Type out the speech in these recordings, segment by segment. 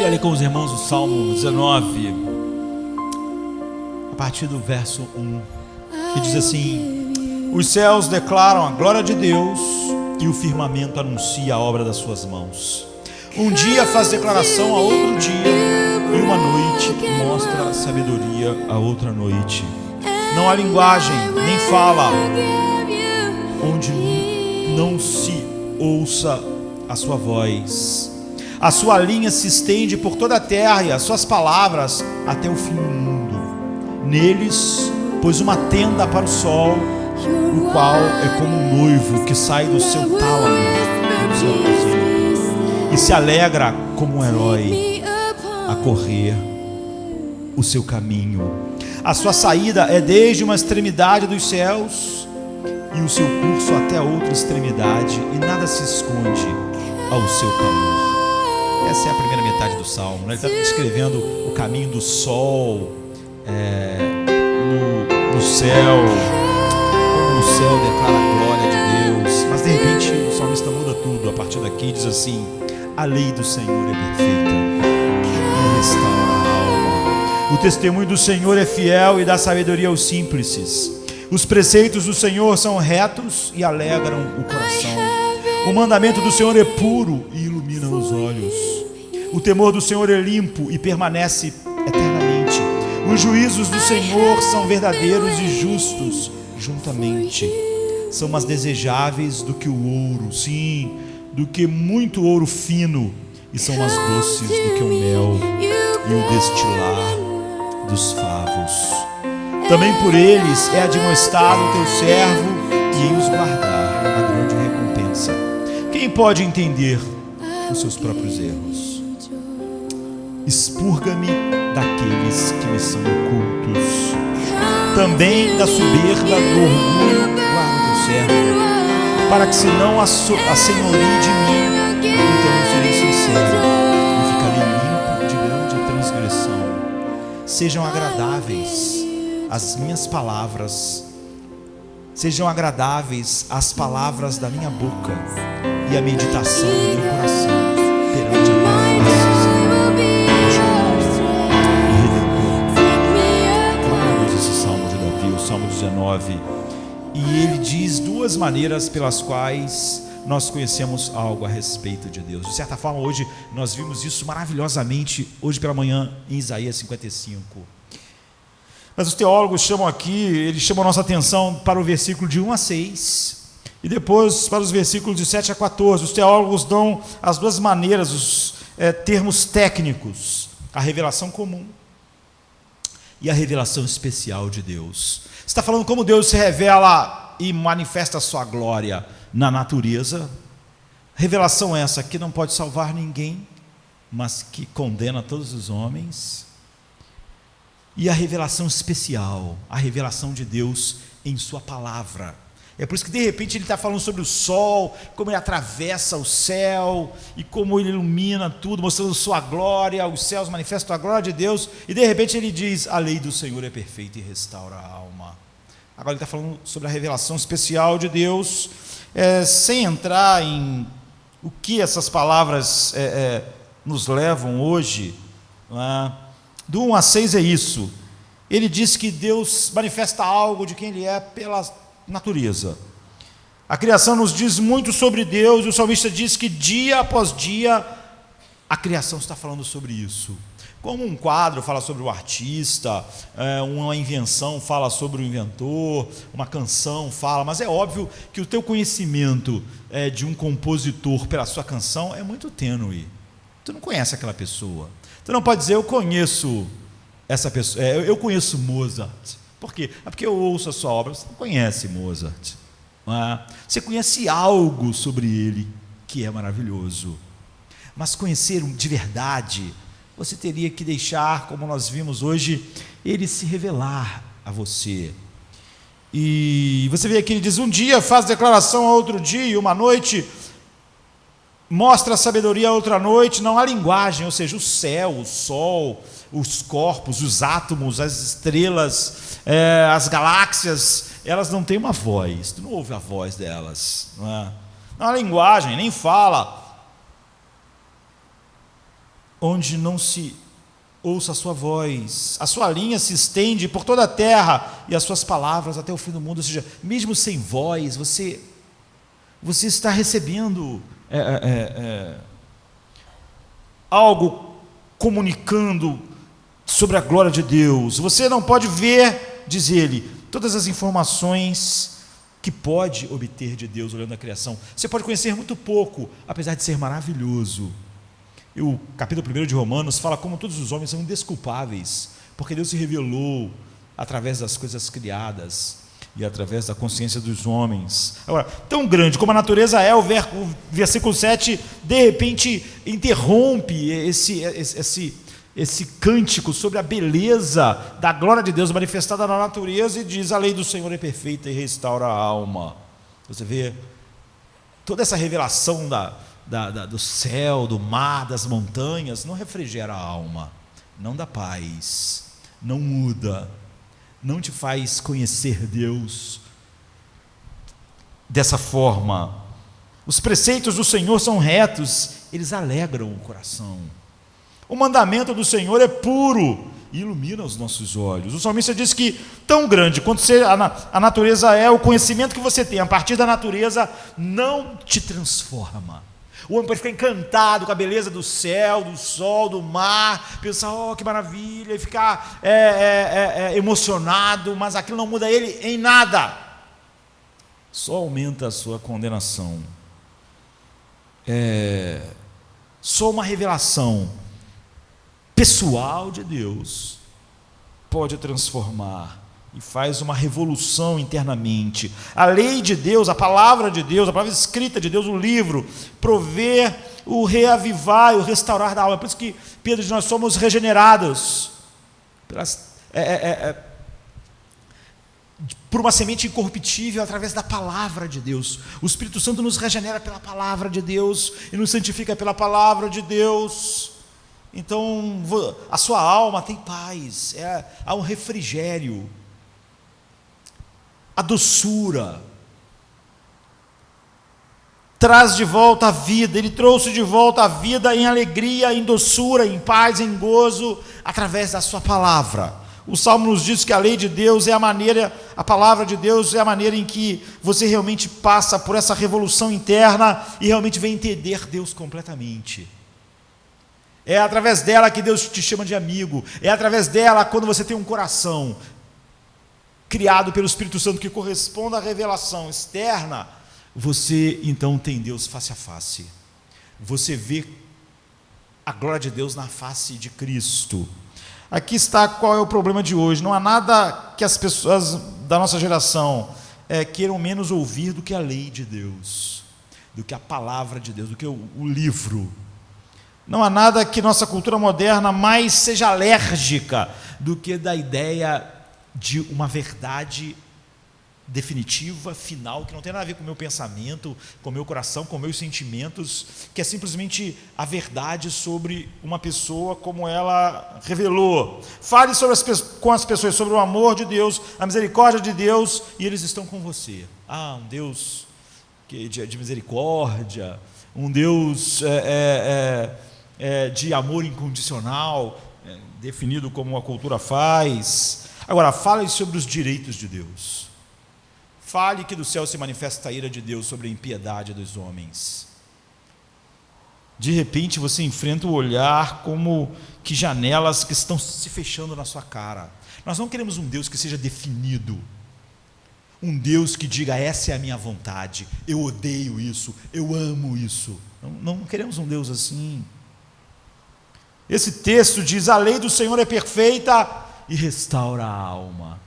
Queria ler com os irmãos o Salmo 19, a partir do verso 1, que diz assim: os céus declaram a glória de Deus e o firmamento anuncia a obra das suas mãos. Um dia faz declaração a outro dia, e uma noite mostra sabedoria a outra noite. Não há linguagem, nem fala, onde não se ouça a sua voz. A sua linha se estende por toda a terra e as suas palavras até o fim do mundo. Neles pôs uma tenda para o sol, o qual é como um noivo que sai do seu tálamo e se alegra como um herói a correr o seu caminho. A sua saída é desde uma extremidade dos céus e o seu curso até a outra extremidade, e nada se esconde ao seu clamor. Essa é a primeira metade do Salmo, né? Ele está descrevendo o caminho do sol no céu, como o céu declara a glória de Deus. Mas de repente o salmista muda tudo a partir daqui e diz assim: a lei do Senhor é perfeita e restaura a alma. O testemunho do Senhor é fiel e dá sabedoria aos simples. Os preceitos do Senhor são retos e alegram o coração. O mandamento do Senhor é puro e ilumina os olhos. O temor do Senhor é limpo e permanece eternamente. Os juízos do Senhor são verdadeiros e justos juntamente. São mais desejáveis do que o ouro, sim, do que muito ouro fino, e são mais doces do que o mel e o destilar dos favos. Também por eles é admoestado o teu servo, e em os guardar a grande recompensa. Quem pode entender os seus próprios erros? Expurga-me daqueles que me são ocultos. Também da soberba, do orgulho, guarda o teu servo, para que se não assenhorie de mim, então eu serei sincero e ficarei limpo de grande transgressão. Sejam agradáveis as minhas palavras, sejam agradáveis as palavras da minha boca e a meditação do meu coração perante a tua face, e Redentor. Glorioso esse Salmo de Davi, o Salmo 19, e ele diz duas maneiras pelas quais nós conhecemos algo a respeito de Deus. De certa forma, hoje nós vimos isso maravilhosamente hoje pela manhã em Isaías 55. Mas os teólogos chamam aqui, eles chamam a nossa atenção para o versículo de 1 a 6 e depois para os versículos de 7 a 14. Os teólogos dão as duas maneiras, os termos técnicos: a revelação comum e a revelação especial de Deus. Está falando como Deus se revela e manifesta a sua glória na natureza. Revelação essa que não pode salvar ninguém, mas que condena todos os homens. E a revelação especial, a revelação de Deus em sua palavra. É por isso que de repente ele está falando sobre o sol, como ele atravessa o céu e como ele ilumina tudo, mostrando sua glória. Os céus manifestam a glória de Deus, e de repente ele diz: a lei do Senhor é perfeita e restaura a alma. Agora ele está falando sobre a revelação especial de Deus, sem entrar em o que essas palavras nos levam hoje, não é? Do 1 a 6 é isso. Ele diz que Deus manifesta algo de quem Ele é pela natureza. A criação nos diz muito sobre Deus, e o salmista diz que dia após dia a criação está falando sobre isso. Como um quadro fala sobre o artista, uma invenção fala sobre o inventor, uma canção fala, mas é óbvio que o teu conhecimento de um compositor pela sua canção é muito tênue. Tu não conhece aquela pessoa. Tu não pode dizer: eu conheço essa pessoa, eu conheço Mozart. Por quê? É porque eu ouço a sua obra. Você não conhece Mozart, não é? Você conhece algo sobre ele que é maravilhoso, mas conhecer de verdade, você teria que deixar, como nós vimos hoje, ele se revelar a você. E você vê aqui, ele diz: um dia faz declaração a outro dia, e uma noite mostra a sabedoria a outra noite. Não há linguagem, ou seja, o céu, o sol, os corpos, os átomos, as estrelas, as galáxias, elas não têm uma voz. Tu não ouve a voz delas, não é? Não há linguagem, nem fala. onde não se ouça a sua voz, a sua linha se estende por toda a terra e as suas palavras até o fim do mundo. Ou seja, mesmo sem voz, você está recebendo algo comunicando sobre a glória de Deus. Você não pode ver, diz ele, todas as informações que pode obter de Deus olhando a criação. Você pode conhecer muito pouco, apesar de ser maravilhoso. E o capítulo 1 de Romanos fala como todos os homens são indesculpáveis, porque Deus se revelou através das coisas criadas e através da consciência dos homens. Agora, tão grande como a natureza é, o versículo 7 de repente interrompe esse cântico sobre a beleza da glória de Deus manifestada na natureza e diz: a lei do Senhor é perfeita e restaura a alma. Você vê toda essa revelação do céu, do mar, das montanhas, não refrigera a alma, não dá paz, não muda, não te faz conhecer Deus dessa forma. Os preceitos do Senhor são retos, eles alegram o coração. O mandamento do Senhor é puro e ilumina os nossos olhos. O salmista diz que tão grande quanto a natureza é, o conhecimento que você tem a partir da natureza não te transforma. O homem pode ficar encantado com a beleza do céu, do sol, do mar, pensar, oh, que maravilha, e ficar emocionado, mas aquilo não muda ele em nada, só aumenta a sua condenação. Só uma revelação pessoal de Deus pode transformar e faz uma revolução internamente. A lei de Deus, a palavra de Deus, a palavra escrita de Deus, o livro, provê o reavivar e o restaurar da alma. Por isso que Pedro diz: nós somos regenerados por uma semente incorruptível através da palavra de Deus. O Espírito Santo nos regenera pela palavra de Deus e nos santifica pela palavra de Deus. Então a sua alma tem paz, há um refrigério, a doçura traz de volta a vida. Ele trouxe de volta a vida em alegria, em doçura, em paz, em gozo, através da sua palavra. O Salmo nos diz que a lei de Deus é a palavra de Deus é a maneira em que você realmente passa por essa revolução interna e realmente vem entender Deus completamente. É através dela que Deus te chama de amigo, é através dela, quando você tem um coração criado pelo Espírito Santo que corresponde à revelação externa, você então tem Deus face a face, você vê a glória de Deus na face de Cristo. Aqui está qual é o problema de hoje. Não há nada que as pessoas da nossa geração queiram menos ouvir do que a lei de Deus, do que a palavra de Deus, do que o livro. Não há nada que nossa cultura moderna mais seja alérgica do que da ideia de uma verdade definitiva, final, que não tem nada a ver com o meu pensamento, com o meu coração, com meus sentimentos, que é simplesmente a verdade sobre uma pessoa como ela revelou. Fale com as pessoas sobre o amor de Deus, a misericórdia de Deus, e eles estão com você. Um Deus de misericórdia, um Deus de amor incondicional, definido como a cultura faz. Agora, fale sobre os direitos de Deus. Fale que do céu se manifesta a ira de Deus sobre a impiedade dos homens. De repente você enfrenta o olhar como que janelas que estão se fechando na sua cara. Nós não queremos um Deus que seja definido, um Deus que diga: essa é a minha vontade, eu odeio isso, eu amo isso. Não queremos um Deus assim. Esse texto diz: a lei do Senhor é perfeita e restaura a alma.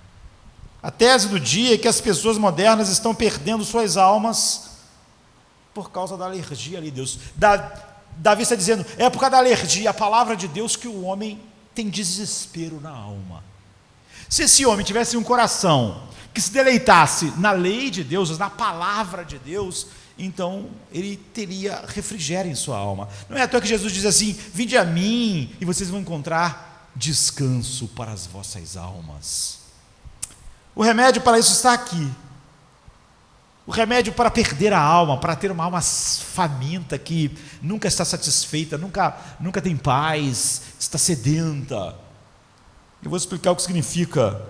A tese do dia é que as pessoas modernas estão perdendo suas almas por causa da alergia ali, Deus. Davi está dizendo: é por causa da alergia à palavra de Deus que o homem tem desespero na alma. Se esse homem tivesse um coração que se deleitasse na lei de Deus, na palavra de Deus, então ele teria refrigério em sua alma. Não é à toa que Jesus diz assim: vinde a mim e vocês vão encontrar descanso para as vossas almas. O remédio para isso está aqui. o remédio para perder a alma, para ter uma alma faminta, que nunca está satisfeita, nunca tem paz, está sedenta. Eu vou explicar o que significa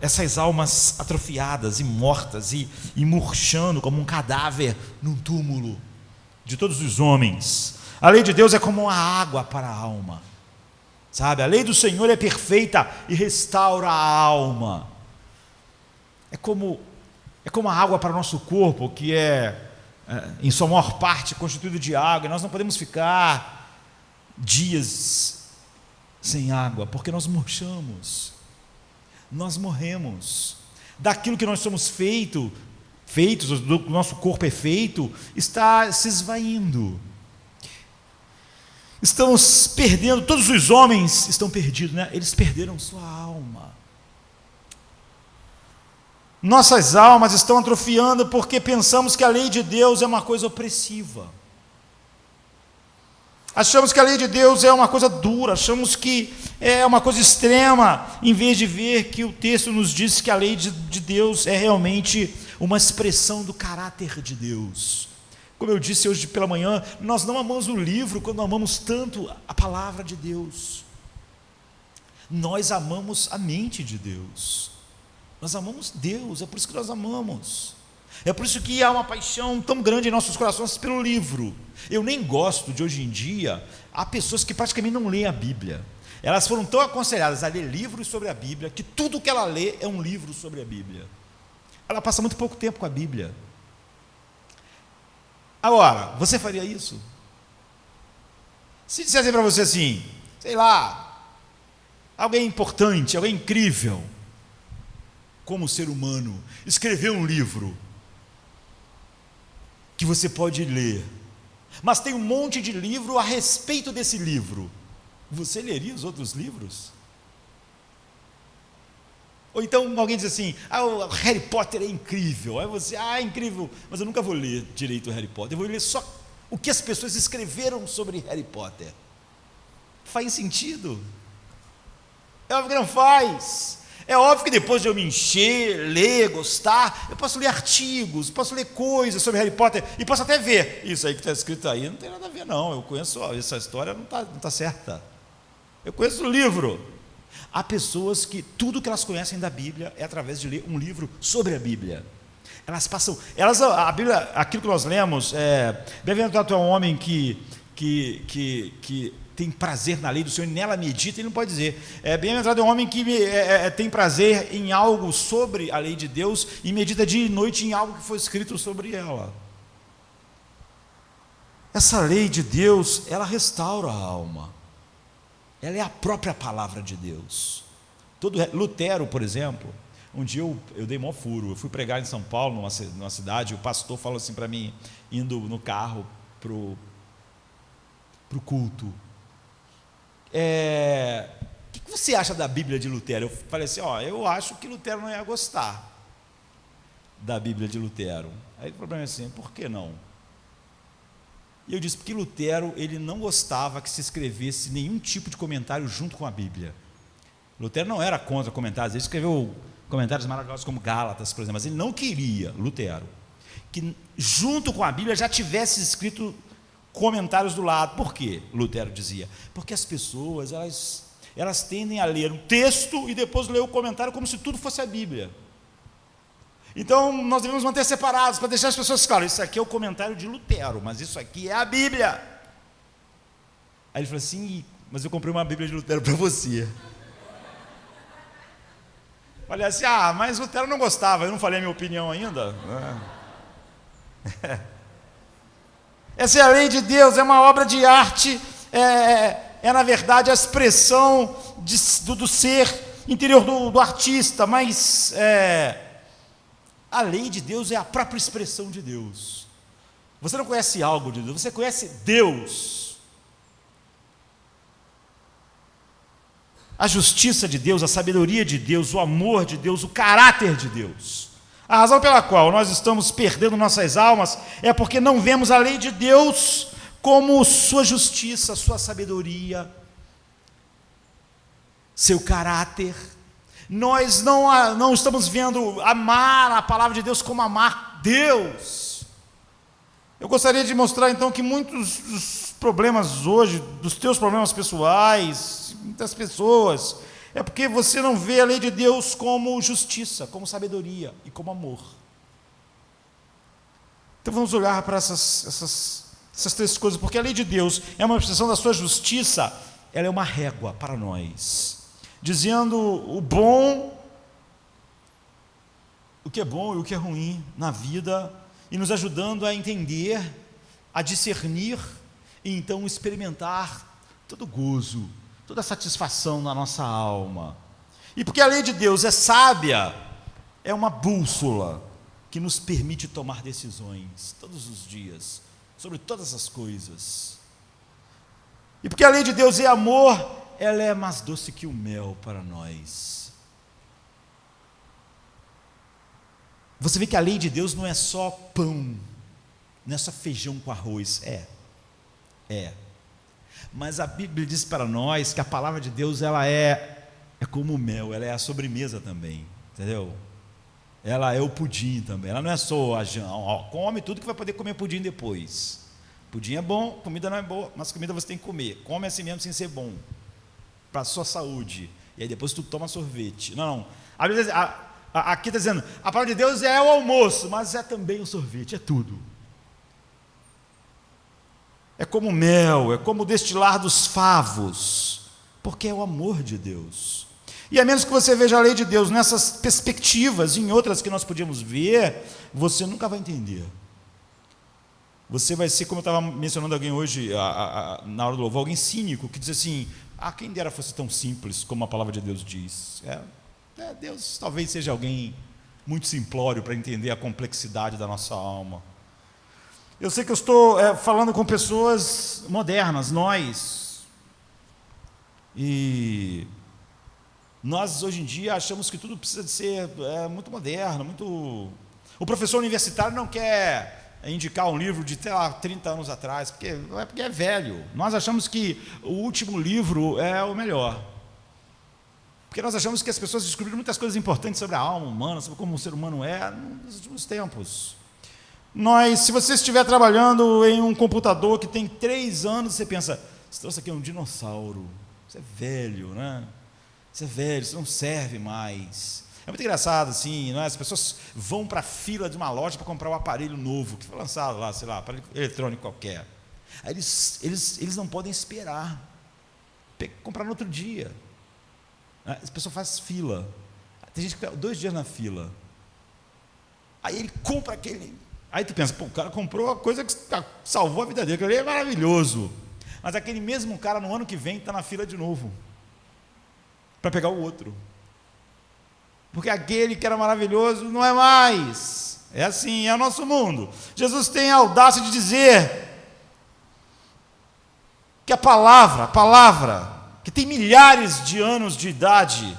essas almas atrofiadas e mortas e murchando como um cadáver num túmulo de todos os homens. A lei de Deus é como uma água para a alma, sabe? A lei do Senhor é perfeita e restaura a alma. É como a água para o nosso corpo, que em sua maior parte, constituído de água, e nós não podemos ficar dias sem água, porque nós murchamos, nós morremos. Daquilo que nós somos feitos, do nosso corpo é feito, está se esvaindo. Estamos perdendo, todos os homens estão perdidos, né? Eles perderam sua alma. Nossas almas estão atrofiando porque pensamos que a lei de Deus é uma coisa opressiva. Achamos que a lei de Deus é uma coisa dura, achamos que é uma coisa extrema, em vez de ver que o texto nos diz que a lei de Deus é realmente uma expressão do caráter de Deus. Como eu disse hoje pela manhã, nós não amamos o livro quando amamos tanto a palavra de Deus. Nós amamos a mente de Deus. Nós amamos Deus, é por isso que nós amamos. É por isso que há uma paixão tão grande em nossos corações pelo livro. Eu nem gosto de hoje em dia, há pessoas que praticamente não leem a Bíblia. Elas foram tão aconselhadas a ler livros sobre a Bíblia, que tudo que ela lê é um livro sobre a Bíblia. Ela passa muito pouco tempo com a Bíblia. Agora, você faria isso? Se dissessem para você assim, sei lá, alguém importante, alguém incrível, como ser humano, escreveu um livro que você pode ler, mas tem um monte de livro a respeito desse livro, você leria os outros livros? Ou então alguém diz assim, o Harry Potter é incrível, aí você, é incrível, mas eu nunca vou ler direito o Harry Potter, eu vou ler só o que as pessoas escreveram sobre Harry Potter. Faz sentido? É óbvio que não faz. É óbvio que depois de eu me encher, ler, gostar, eu posso ler artigos, posso ler coisas sobre Harry Potter, e posso até ver, isso aí que está escrito aí não tem nada a ver não, eu conheço, essa história não está certa, eu conheço o livro. Há pessoas que tudo que elas conhecem da Bíblia é através de ler um livro sobre a Bíblia. A Bíblia, aquilo que nós lemos, bem-aventurado é um homem que tem prazer na lei do Senhor e nela medita, ele não pode dizer, bem-aventurado é um homem que tem prazer em algo sobre a lei de Deus e medita dia e noite em algo que foi escrito sobre ela. Essa lei de Deus, ela restaura a alma. Ela é a própria palavra de Deus. Lutero, por exemplo, um dia eu dei maior furo, eu fui pregar em São Paulo, numa cidade, e o pastor falou assim para mim, indo no carro para o culto, o que você acha da Bíblia de Lutero? Eu falei assim, eu acho que Lutero não ia gostar da Bíblia de Lutero. Aí o problema é assim, por que não? E eu disse, porque Lutero, ele não gostava que se escrevesse nenhum tipo de comentário junto com a Bíblia. Lutero não era contra comentários, ele escreveu comentários maravilhosos como Gálatas, por exemplo, mas ele não queria, Lutero, que junto com a Bíblia já tivesse escrito comentários do lado. Por quê? Lutero dizia, porque as pessoas, elas tendem a ler o texto e depois ler o comentário como se tudo fosse a Bíblia. Então nós devemos manter separados, para deixar as pessoas claras, isso aqui é o comentário de Lutero, mas isso aqui é a Bíblia. Aí ele falou assim, mas eu comprei uma Bíblia de Lutero para você. Falei assim, mas Lutero não gostava, eu não falei a minha opinião ainda. Essa é a lei de Deus, é uma obra de arte, na verdade a expressão do ser interior do artista, mas a lei de Deus é a própria expressão de Deus. Você não conhece algo de Deus, você conhece Deus. A justiça de Deus, a sabedoria de Deus, o amor de Deus, o caráter de Deus. A razão pela qual nós estamos perdendo nossas almas é porque não vemos a lei de Deus como sua justiça, sua sabedoria, seu caráter. Nós não estamos vendo amar a palavra de Deus como amar Deus. Eu gostaria de mostrar então que muitos dos problemas hoje, dos teus problemas pessoais, das pessoas, é porque você não vê a lei de Deus como justiça, como sabedoria e como amor. Então vamos olhar para essas três coisas, porque a lei de Deus é uma expressão da sua justiça, ela é uma régua para nós, dizendo o bom, o que é bom e o que é ruim na vida, e nos ajudando a entender, a discernir, e então experimentar todo gozo, toda satisfação na nossa alma. E porque a lei de Deus é sábia, é uma bússola que nos permite tomar decisões todos os dias, sobre todas as coisas. E porque a lei de Deus é amor, ela é mais doce que o mel para nós. Você vê que a lei de Deus não é só pão, não é só feijão com arroz, é. Mas a Bíblia diz para nós que a palavra de Deus, ela é como o mel, ela é a sobremesa também, entendeu? Ela é o pudim também, ela não é só come tudo que vai poder comer pudim depois. Pudim é bom, comida não é boa, mas comida você tem que comer. Come assim mesmo sem ser bom, para a sua saúde. E aí depois tu toma sorvete. Não. Aqui está dizendo, a palavra de Deus é o almoço, mas é também o sorvete, é tudo. É como mel, é como o destilar dos favos, porque é o amor de Deus. E a menos que você veja a lei de Deus nessas perspectivas, em outras que nós podíamos ver, você nunca vai entender. Você vai ser, como eu estava mencionando alguém hoje, na hora do louvor, alguém cínico, que diz assim, quem dera fosse tão simples como a palavra de Deus diz. Deus talvez seja alguém muito simplório para entender a complexidade da nossa alma. Eu sei que eu estou falando com pessoas modernas, e nós hoje em dia achamos que tudo precisa de ser muito moderno, muito... O professor universitário não quer indicar um livro de, 30 anos atrás, porque é velho. Nós achamos que o último livro é o melhor. Porque nós achamos que as pessoas descobriram muitas coisas importantes sobre a alma humana, sobre como o ser humano é, nos últimos tempos. Se você estiver trabalhando em um computador que tem 3 anos, você pensa, isso aqui é um dinossauro, isso é velho, né? Isso é velho, isso não serve mais. É muito engraçado assim, né? As pessoas vão para a fila de uma loja para comprar um aparelho novo, que foi lançado lá, sei lá, aparelho eletrônico qualquer. Aí eles não podem esperar, comprar no outro dia. As pessoas fazem fila. Tem gente que fica 2 dias na fila. Aí ele compra aquele. Aí tu pensa, o cara comprou a coisa que salvou a vida dele, aquele é maravilhoso. Mas aquele mesmo cara no ano que vem está na fila de novo, para pegar o outro. Porque aquele que era maravilhoso não é mais. É assim, é o nosso mundo. Jesus tem a audácia de dizer que a palavra, que tem milhares de anos de idade,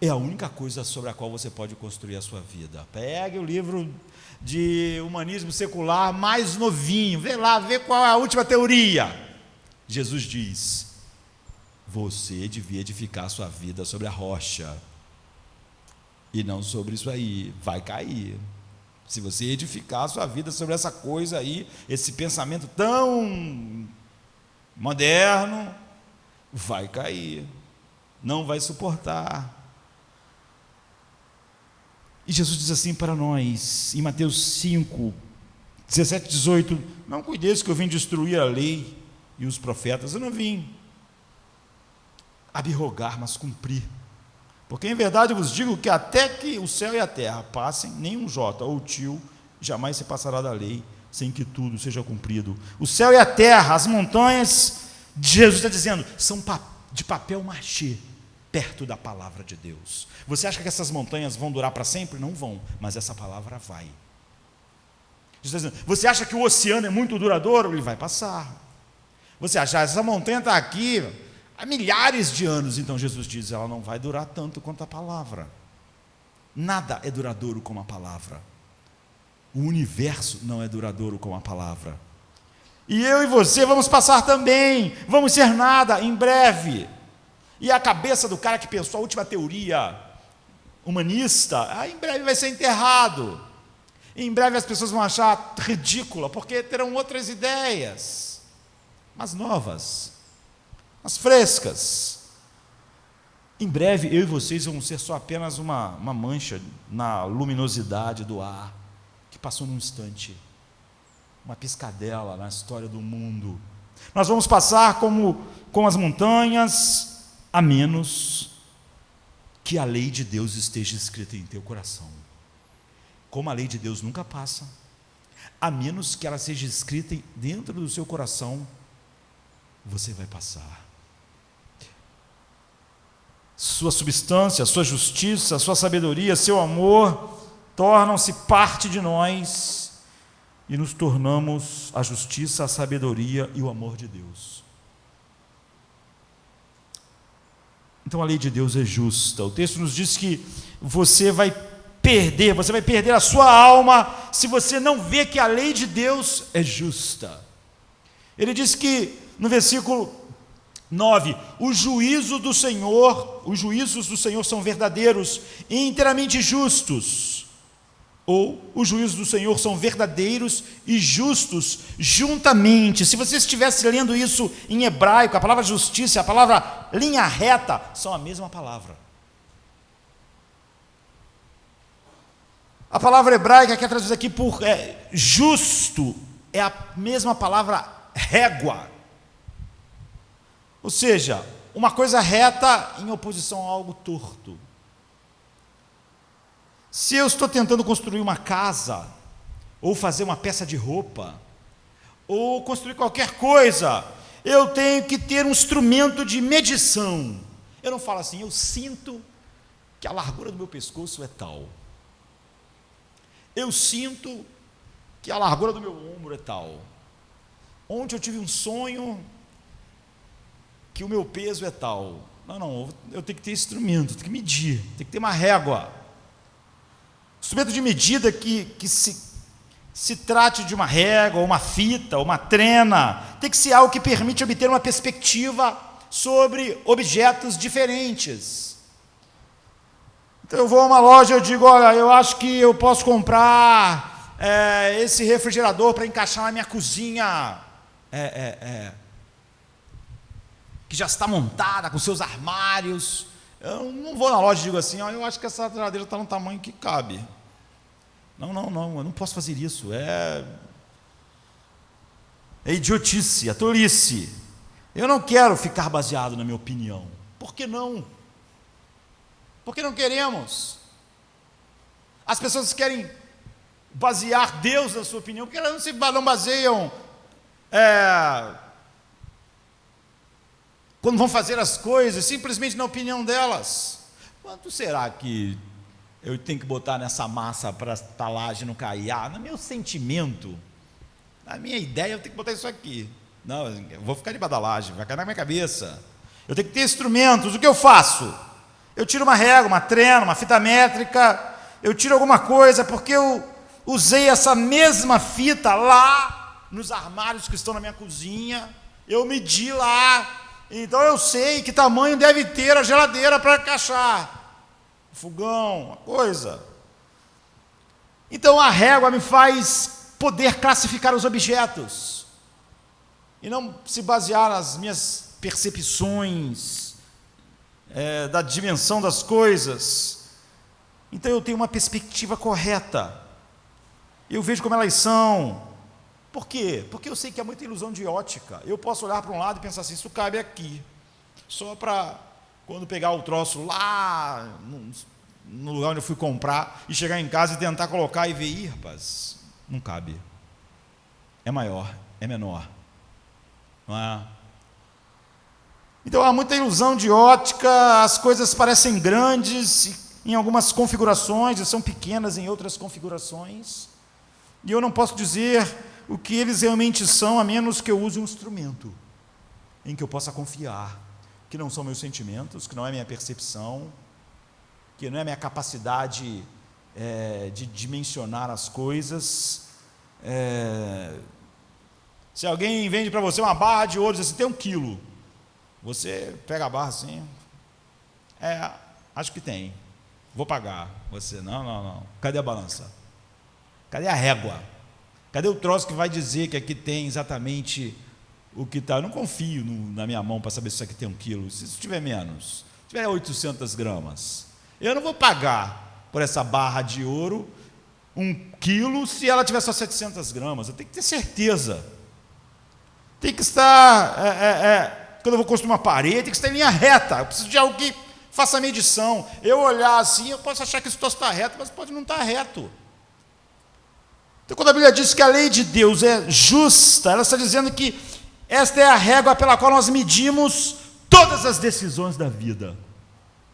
é a única coisa sobre a qual você pode construir a sua vida. Pegue o livro de humanismo secular mais novinho, vê qual é a última teoria. Jesus diz, você devia edificar a sua vida sobre a rocha, e não sobre isso aí, vai cair. Se você edificar a sua vida sobre essa coisa aí, esse pensamento tão moderno, vai cair, não vai suportar. E Jesus diz assim para nós, em Mateus 5, 17, 18, não cuideis que eu vim destruir a lei e os profetas, eu não vim abrogar, mas cumprir. Porque em verdade eu vos digo que até que o céu e a terra passem, nenhum jota ou tio jamais se passará da lei, sem que tudo seja cumprido. O céu e a terra, as montanhas, Jesus está dizendo, são de papel machê, perto da palavra de Deus. Você acha que essas montanhas vão durar para sempre? Não vão, mas essa palavra vai. Jesus está dizendo, você acha que o oceano é muito duradouro? Ele vai passar. Você acha, essa montanha está aqui há milhares de anos, então Jesus diz, ela não vai durar tanto quanto a palavra. Nada é duradouro como a palavra. O universo não é duradouro como a palavra. E eu e você vamos passar também, vamos ser nada em breve. E a cabeça do cara que pensou a última teoria humanista, em breve vai ser enterrado. Em breve as pessoas vão achar ridícula, porque terão outras ideias, mas novas, mas frescas. Em breve eu e vocês vamos ser só apenas uma mancha na luminosidade do ar, que passou num instante, uma piscadela na história do mundo. Nós vamos passar como as montanhas, a menos que a lei de Deus esteja escrita em teu coração. Como a lei de Deus nunca passa, a menos que ela seja escrita dentro do seu coração, você vai passar. Sua substância, sua justiça, sua sabedoria, seu amor tornam-se parte de nós e nos tornamos a justiça, a sabedoria e o amor de Deus. Então a lei de Deus é justa. O texto nos diz que você vai perder a sua alma se você não vê que a lei de Deus é justa. Ele diz que no versículo 9, os juízos do Senhor são verdadeiros e inteiramente justos. Ou os juízos do Senhor são verdadeiros e justos juntamente. Se você estivesse lendo isso em hebraico, a palavra justiça e a palavra linha reta são a mesma palavra. A palavra hebraica que é traduzida aqui por justo é a mesma palavra régua. Ou seja, uma coisa reta em oposição a algo torto. Se eu estou tentando construir uma casa, ou fazer uma peça de roupa, ou construir qualquer coisa, eu tenho que ter um instrumento de medição. Eu não falo assim, eu sinto que a largura do meu pescoço é tal. Eu sinto que a largura do meu ombro é tal. Ontem eu tive um sonho que o meu peso é tal. Não, eu tenho que ter instrumento, tenho que medir, tem que ter uma régua. Instrumento de medida que se trate de uma régua, uma fita, uma trena, tem que ser algo que permite obter uma perspectiva sobre objetos diferentes. Então eu vou a uma loja e eu digo, olha, eu acho que eu posso comprar esse refrigerador para encaixar na minha cozinha, que já está montada com seus armários. Eu não vou na loja e digo assim, eu acho que essa geladeira está no tamanho que cabe. Não, eu não posso fazer isso. É idiotice, é tolice. Eu não quero ficar baseado na minha opinião. Por que não? Por que não queremos? As pessoas querem basear Deus na sua opinião, porque elas não baseiam quando vão fazer as coisas, simplesmente na opinião delas. Quanto será que eu tenho que botar nessa massa para a talagem não cair? No meu sentimento, na minha ideia, eu tenho que botar isso aqui. Não, eu vou ficar debaixo da laje, vai cair na minha cabeça. Eu tenho que ter instrumentos. O que eu faço? Eu tiro uma régua, uma trena, uma fita métrica, eu tiro alguma coisa, porque eu usei essa mesma fita lá nos armários que estão na minha cozinha, eu medi lá. Então eu sei que tamanho deve ter a geladeira para encaixar, o fogão, a coisa. Então a régua me faz poder classificar os objetos e não se basear nas minhas percepções da dimensão das coisas. Então eu tenho uma perspectiva correta, eu vejo como elas são. Por quê? Porque eu sei que há muita ilusão de ótica. Eu posso olhar para um lado e pensar assim, isso cabe aqui, só para quando pegar o troço lá no lugar onde eu fui comprar e chegar em casa e tentar colocar e ver, rapaz, não cabe, é maior, é menor, não é? Então há muita ilusão de ótica, as coisas parecem grandes em algumas configurações e são pequenas em outras configurações, e eu não posso dizer o que eles realmente são, a menos que eu use um instrumento em que eu possa confiar, que não são meus sentimentos, que não é minha percepção, que não é minha capacidade de dimensionar as coisas. Se alguém vende para você uma barra de ouro, diz assim, tem 1 quilo, você pega a barra assim, acho que tem, vou pagar. Você, não, cadê a balança? Cadê a régua? Cadê o troço que vai dizer que aqui tem exatamente o que está? Eu não confio na minha mão para saber se isso aqui tem 1 quilo. Se isso tiver menos, se tiver 800 gramas, eu não vou pagar por essa barra de ouro 1 quilo se ela tiver só 700 gramas. Eu tenho que ter certeza. Tem que estar, quando eu vou construir uma parede, tem que estar em linha reta. Eu preciso de algo que faça a medição. Eu olhar assim, eu posso achar que esse troço está reto, mas pode não estar reto. Então, quando a Bíblia diz que a lei de Deus é justa, ela está dizendo que esta é a régua pela qual nós medimos todas as decisões da vida.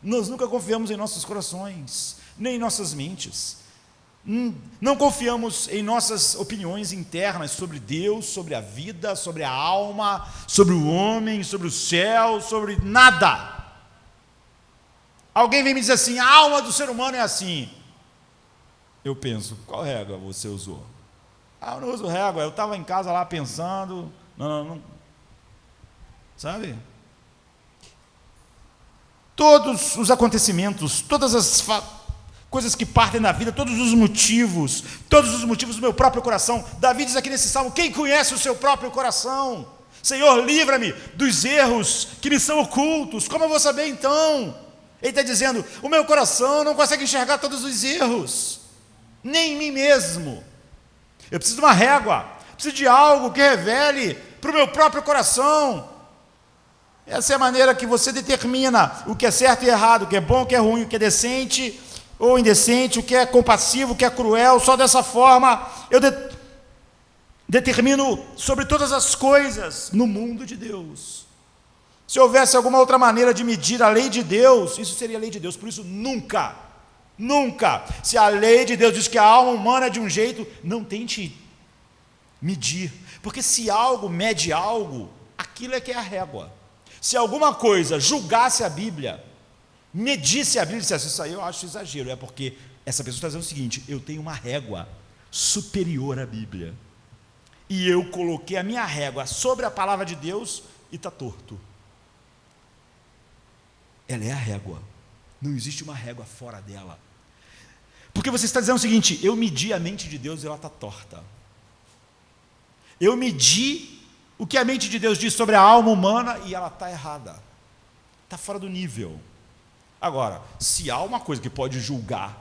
Nós nunca confiamos em nossos corações, nem em nossas mentes. Não confiamos em nossas opiniões internas sobre Deus, sobre a vida, sobre a alma, sobre o homem, sobre o céu, sobre nada. Alguém vem me dizer assim: a alma do ser humano é assim. Eu penso, qual régua você usou? Eu não uso régua, eu estava em casa lá pensando, não. Sabe? Todos os acontecimentos, todas as coisas que partem da vida, todos os motivos do meu próprio coração. Davi diz aqui nesse salmo: quem conhece o seu próprio coração? Senhor, livra-me dos erros que me são ocultos. Como eu vou saber então? Ele está dizendo: o meu coração não consegue enxergar todos os erros, nem em mim mesmo. Eu preciso de uma régua, preciso de algo que revele para o meu próprio coração. Essa é a maneira que você determina o que é certo e errado, o que é bom, o que é ruim, o que é decente ou indecente, o que é compassivo, o que é cruel. Só dessa forma eu determino sobre todas as coisas no mundo de Deus. Se houvesse alguma outra maneira de medir a lei de Deus, isso seria a lei de Deus. Por isso, nunca, se a lei de Deus diz que a alma humana é de um jeito, não tente medir, porque se algo mede algo, aquilo é que é a régua. Se alguma coisa julgasse a Bíblia, medisse a Bíblia e dissesse: isso aí eu acho exagero, é porque essa pessoa está dizendo o seguinte: eu tenho uma régua superior à Bíblia, e eu coloquei a minha régua sobre a palavra de Deus e está torto. Ela é a régua, não existe uma régua fora dela, porque você está dizendo o seguinte: eu medi a mente de Deus e ela está torta. Eu medi o que a mente de Deus diz sobre a alma humana e ela está errada, está fora do nível. Agora, se há uma coisa que pode julgar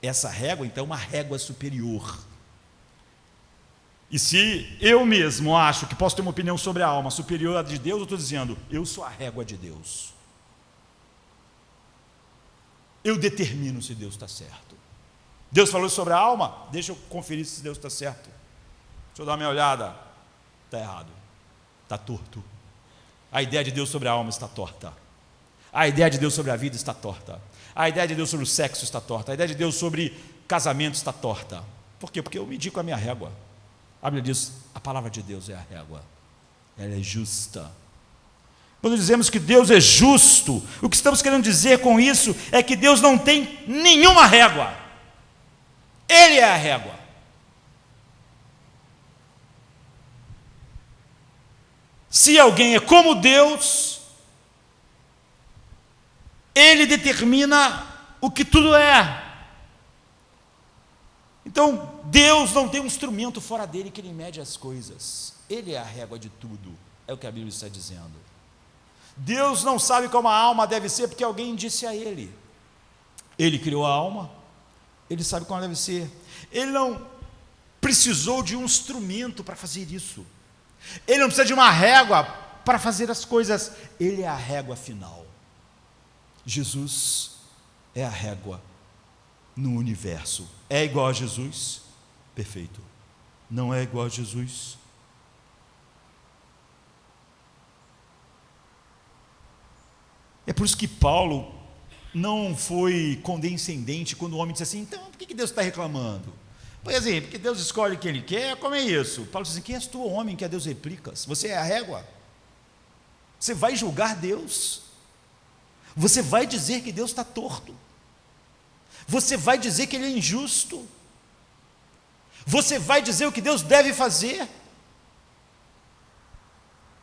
essa régua, então é uma régua superior. E se eu mesmo acho que posso ter uma opinião sobre a alma superior à de Deus, eu estou dizendo: eu sou a régua de Deus. Eu determino se Deus está certo. Deus falou sobre a alma, deixa eu conferir se Deus está certo. Deixa eu dar uma olhada. Está errado, está torto. A ideia de Deus sobre a alma está torta. A ideia de Deus sobre a vida está torta. A ideia de Deus sobre o sexo está torta. A ideia de Deus sobre casamento está torta. Por quê? Porque eu medi com a minha régua. A Bíblia diz: a palavra de Deus é a régua, ela é justa. Quando dizemos que Deus é justo, o que estamos querendo dizer com isso é que Deus não tem nenhuma régua. Ele é a régua. Se alguém é como Deus, Ele determina o que tudo é. Então, Deus não tem um instrumento fora dele que Ele mede as coisas. Ele é a régua de tudo, é o que a Bíblia está dizendo. Deus não sabe como a alma deve ser porque alguém disse a Ele. Ele criou a alma, Ele sabe como ela deve ser. Ele não precisou de um instrumento para fazer isso. Ele não precisa de uma régua para fazer as coisas. Ele é a régua final. Jesus é a régua no universo. É igual a Jesus? Perfeito. Não é igual a Jesus? É por isso que Paulo não foi condescendente quando o homem disse assim: então, por que Deus está reclamando? Por exemplo, porque Deus escolhe quem Ele quer, como é isso? Paulo diz assim: quem és tu, homem, que a Deus replicas? Você é a régua? Você vai julgar Deus? Você vai dizer que Deus está torto? Você vai dizer que Ele é injusto? Você vai dizer o que Deus deve fazer?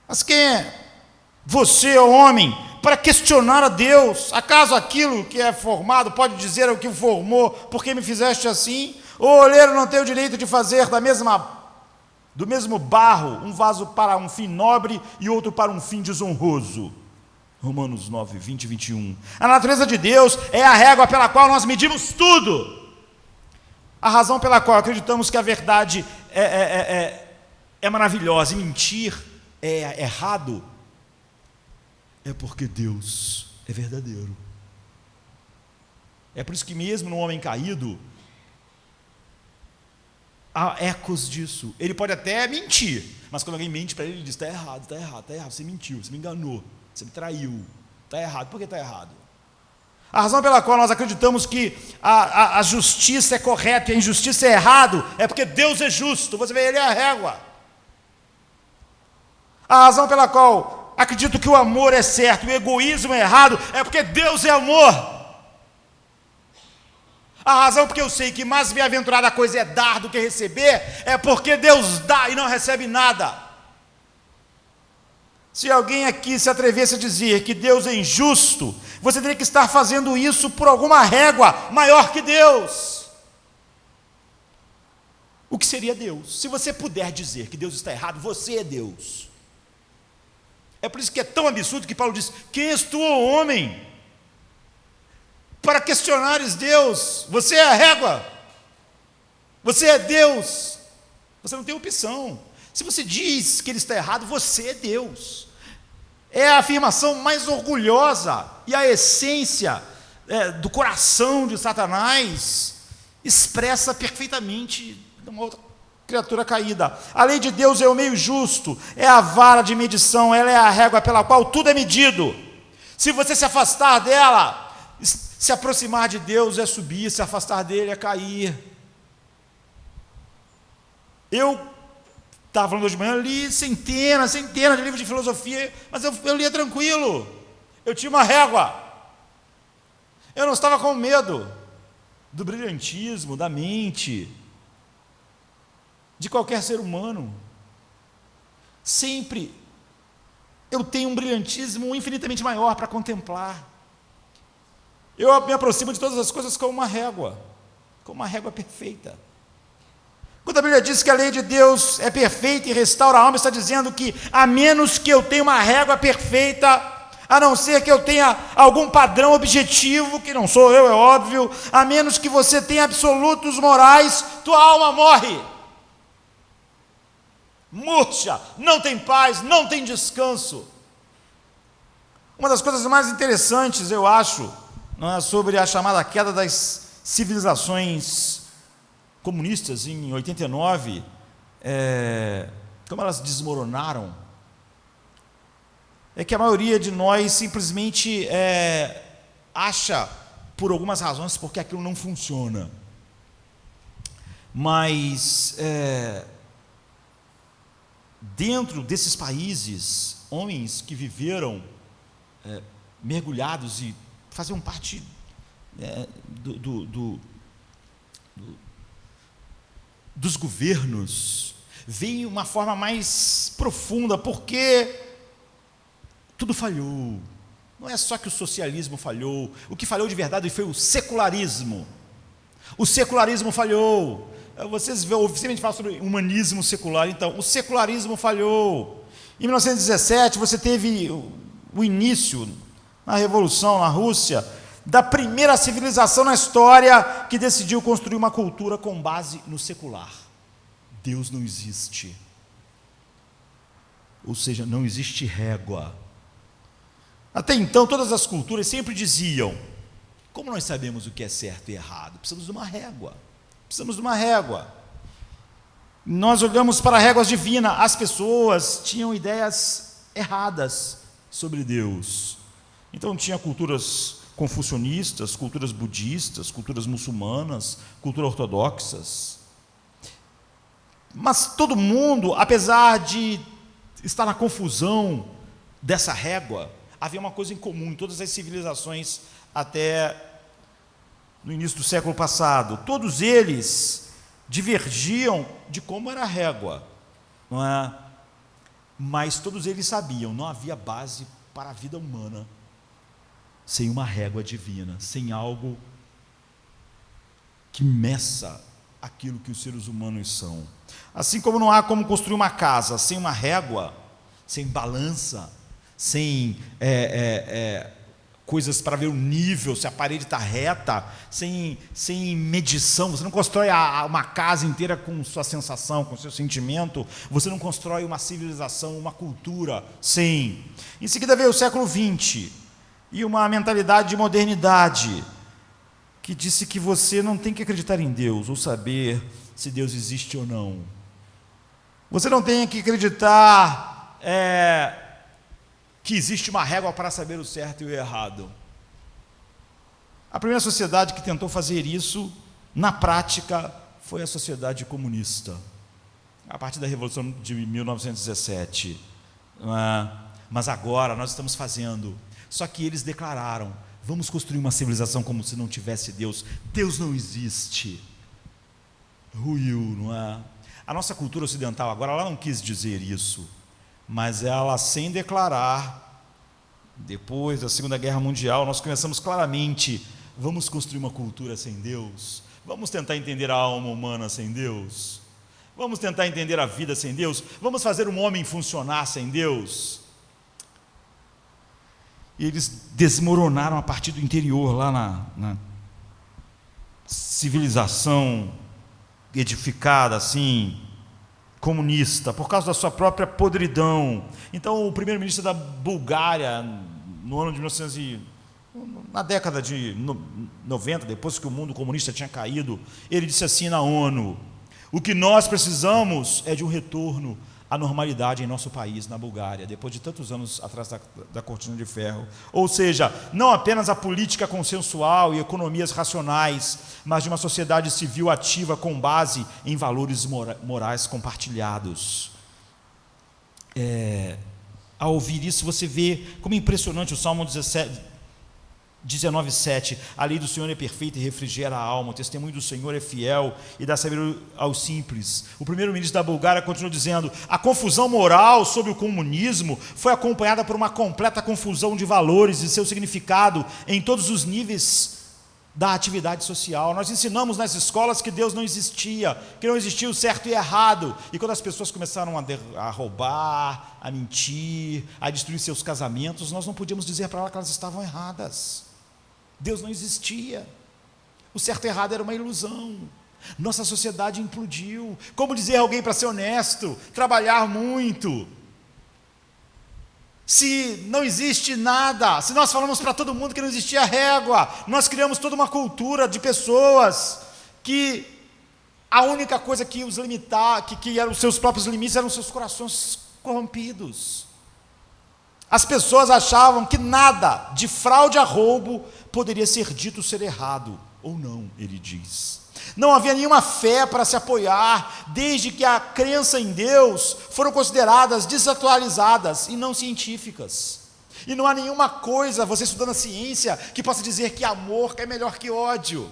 Mas quem é você, homem, para questionar a Deus? Acaso aquilo que é formado pode dizer ao que o formou: por que me fizeste assim? O oleiro não tem o direito de fazer do mesmo barro um vaso para um fim nobre e outro para um fim desonroso. Romanos 9, 20 e 21. A natureza de Deus é a régua pela qual nós medimos tudo. A razão pela qual acreditamos que a verdade é maravilhosa e mentir é errado é porque Deus é verdadeiro. É por isso que mesmo no homem caído há ecos disso. Ele pode até mentir, mas quando alguém mente para ele, ele diz: está errado, está errado, está errado, você mentiu, você me enganou, você me traiu, está errado. Por que está errado? A razão pela qual nós acreditamos que a justiça é correta e a injustiça é errado é porque Deus é justo. Você vê, Ele é a régua. A razão pela qual acredito que o amor é certo e o egoísmo é errado é porque Deus é amor. A razão porque eu sei que mais bem-aventurada coisa é dar do que receber é porque Deus dá e não recebe nada. Se alguém aqui se atrevesse a dizer que Deus é injusto, você teria que estar fazendo isso por alguma régua maior que Deus. O que seria Deus? Se você puder dizer que Deus está errado, você é Deus. É por isso que é tão absurdo que Paulo diz: quem és tu, ó homem, para questionares Deus? Você é a régua, você é Deus, você não tem opção. Se você diz que ele está errado, você é Deus. É a afirmação mais orgulhosa e a essência do coração de Satanás, expressa perfeitamente uma outra criatura caída. A lei de Deus é o meio justo, é a vara de medição, ela é a régua pela qual tudo é medido. Se você se afastar dela, se aproximar de Deus é subir, se afastar dele é cair. Eu estava falando hoje de manhã, li centenas de livros de filosofia, mas eu lia tranquilo. Eu tinha uma régua. Eu não estava com medo do brilhantismo, da mente, de qualquer ser humano. Sempre eu tenho um brilhantismo infinitamente maior para contemplar. Eu me aproximo de todas as coisas com uma régua perfeita. Quando a Bíblia diz que a lei de Deus é perfeita e restaura a alma, está dizendo que a menos que eu tenha uma régua perfeita, a não ser que eu tenha algum padrão objetivo, que não sou eu, é óbvio, a menos que você tenha absolutos morais, tua alma morre. Murcha, não tem paz, não tem descanso. Uma das coisas mais interessantes, eu acho, não é, sobre a chamada queda das civilizações comunistas em 89, como elas desmoronaram, é que a maioria de nós simplesmente acha, por algumas razões, porque aquilo não funciona. Mas dentro desses países, homens que viveram mergulhados e faziam parte dos governos, veem uma forma mais profunda, porque tudo falhou. Não é só que o socialismo falhou, o que falhou de verdade foi o secularismo. O secularismo falhou. Vocês oficialmente falam sobre humanismo secular, então, o secularismo falhou. Em 1917, você teve o início, na Revolução, na Rússia, da primeira civilização na história que decidiu construir uma cultura com base no secular. Deus não existe. Ou seja, não existe régua. Até então, todas as culturas sempre diziam: como nós sabemos o que é certo e errado? Precisamos de uma régua. Precisamos de uma régua. Nós olhamos para réguas divinas. As pessoas tinham ideias erradas sobre Deus. Então, tinha culturas confucionistas, culturas budistas, culturas muçulmanas, culturas ortodoxas. Mas todo mundo, apesar de estar na confusão dessa régua, havia uma coisa em comum em todas as civilizações até no início do século passado. Todos eles divergiam de como era a régua, não é? Mas todos eles sabiam, não havia base para a vida humana sem uma régua divina, sem algo que meça aquilo que os seres humanos são. Assim como não há como construir uma casa sem uma régua, sem balança, sem coisas para ver o nível, se a parede está reta, sem medição. Você não constrói uma casa inteira com sua sensação, com seu sentimento. Você não constrói uma civilização, uma cultura sem. Em seguida veio o século XX e uma mentalidade de modernidade que disse que você não tem que acreditar em Deus ou saber se Deus existe ou não. Você não tem que acreditar que existe uma régua para saber o certo e o errado. A primeira sociedade que tentou fazer isso, na prática, foi a sociedade comunista, a partir da Revolução de 1917. Mas agora nós estamos fazendo. Só que eles declararam: vamos construir uma civilização como se não tivesse Deus. Deus não existe. Ruiu, não é? A nossa cultura ocidental agora, ela não quis dizer isso, mas ela, sem declarar, depois da Segunda Guerra Mundial, nós começamos claramente: vamos construir uma cultura sem Deus, vamos tentar entender a alma humana sem Deus, vamos tentar entender a vida sem Deus, vamos fazer um homem funcionar sem Deus. E eles desmoronaram a partir do interior, lá na civilização edificada assim, comunista, por causa da sua própria podridão. Então o primeiro-ministro da Bulgária, no ano de 1900, na década de 90, depois que o mundo comunista tinha caído, ele disse assim na ONU: o que nós precisamos é de um retorno à normalidade em nosso país, na Bulgária, depois de tantos anos atrás da cortina de ferro. Ou seja, não apenas a política consensual e economias racionais, mas de uma sociedade civil ativa com base em valores morais compartilhados. Ao ouvir isso, você vê como é impressionante o Salmo 19:7, a lei do Senhor é perfeita e refrigera a alma, o testemunho do Senhor é fiel e dá sabedoria aos simples. O primeiro-ministro da Bulgária continua dizendo: a confusão moral sobre o comunismo foi acompanhada por uma completa confusão de valores e seu significado em todos os níveis da atividade social. Nós ensinamos nas escolas que Deus não existia, que não existia o certo e errado, e quando as pessoas começaram a roubar, a mentir, a destruir seus casamentos, nós não podíamos dizer para elas que elas estavam erradas. Deus não existia, o certo e errado era uma ilusão. Nossa sociedade implodiu. Como dizer a alguém para ser honesto, trabalhar muito, se não existe nada? Se nós falamos para todo mundo que não existia régua, nós criamos toda uma cultura de pessoas que a única coisa que os limitava, que eram os seus próprios limites, eram os seus corações corrompidos. As pessoas achavam que nada, de fraude a roubo, poderia ser dito ser errado, ou não, ele diz. Não havia nenhuma fé para se apoiar, desde que a crença em Deus foram consideradas desatualizadas e não científicas. E não há nenhuma coisa, você estudando a ciência, que possa dizer que amor é melhor que ódio,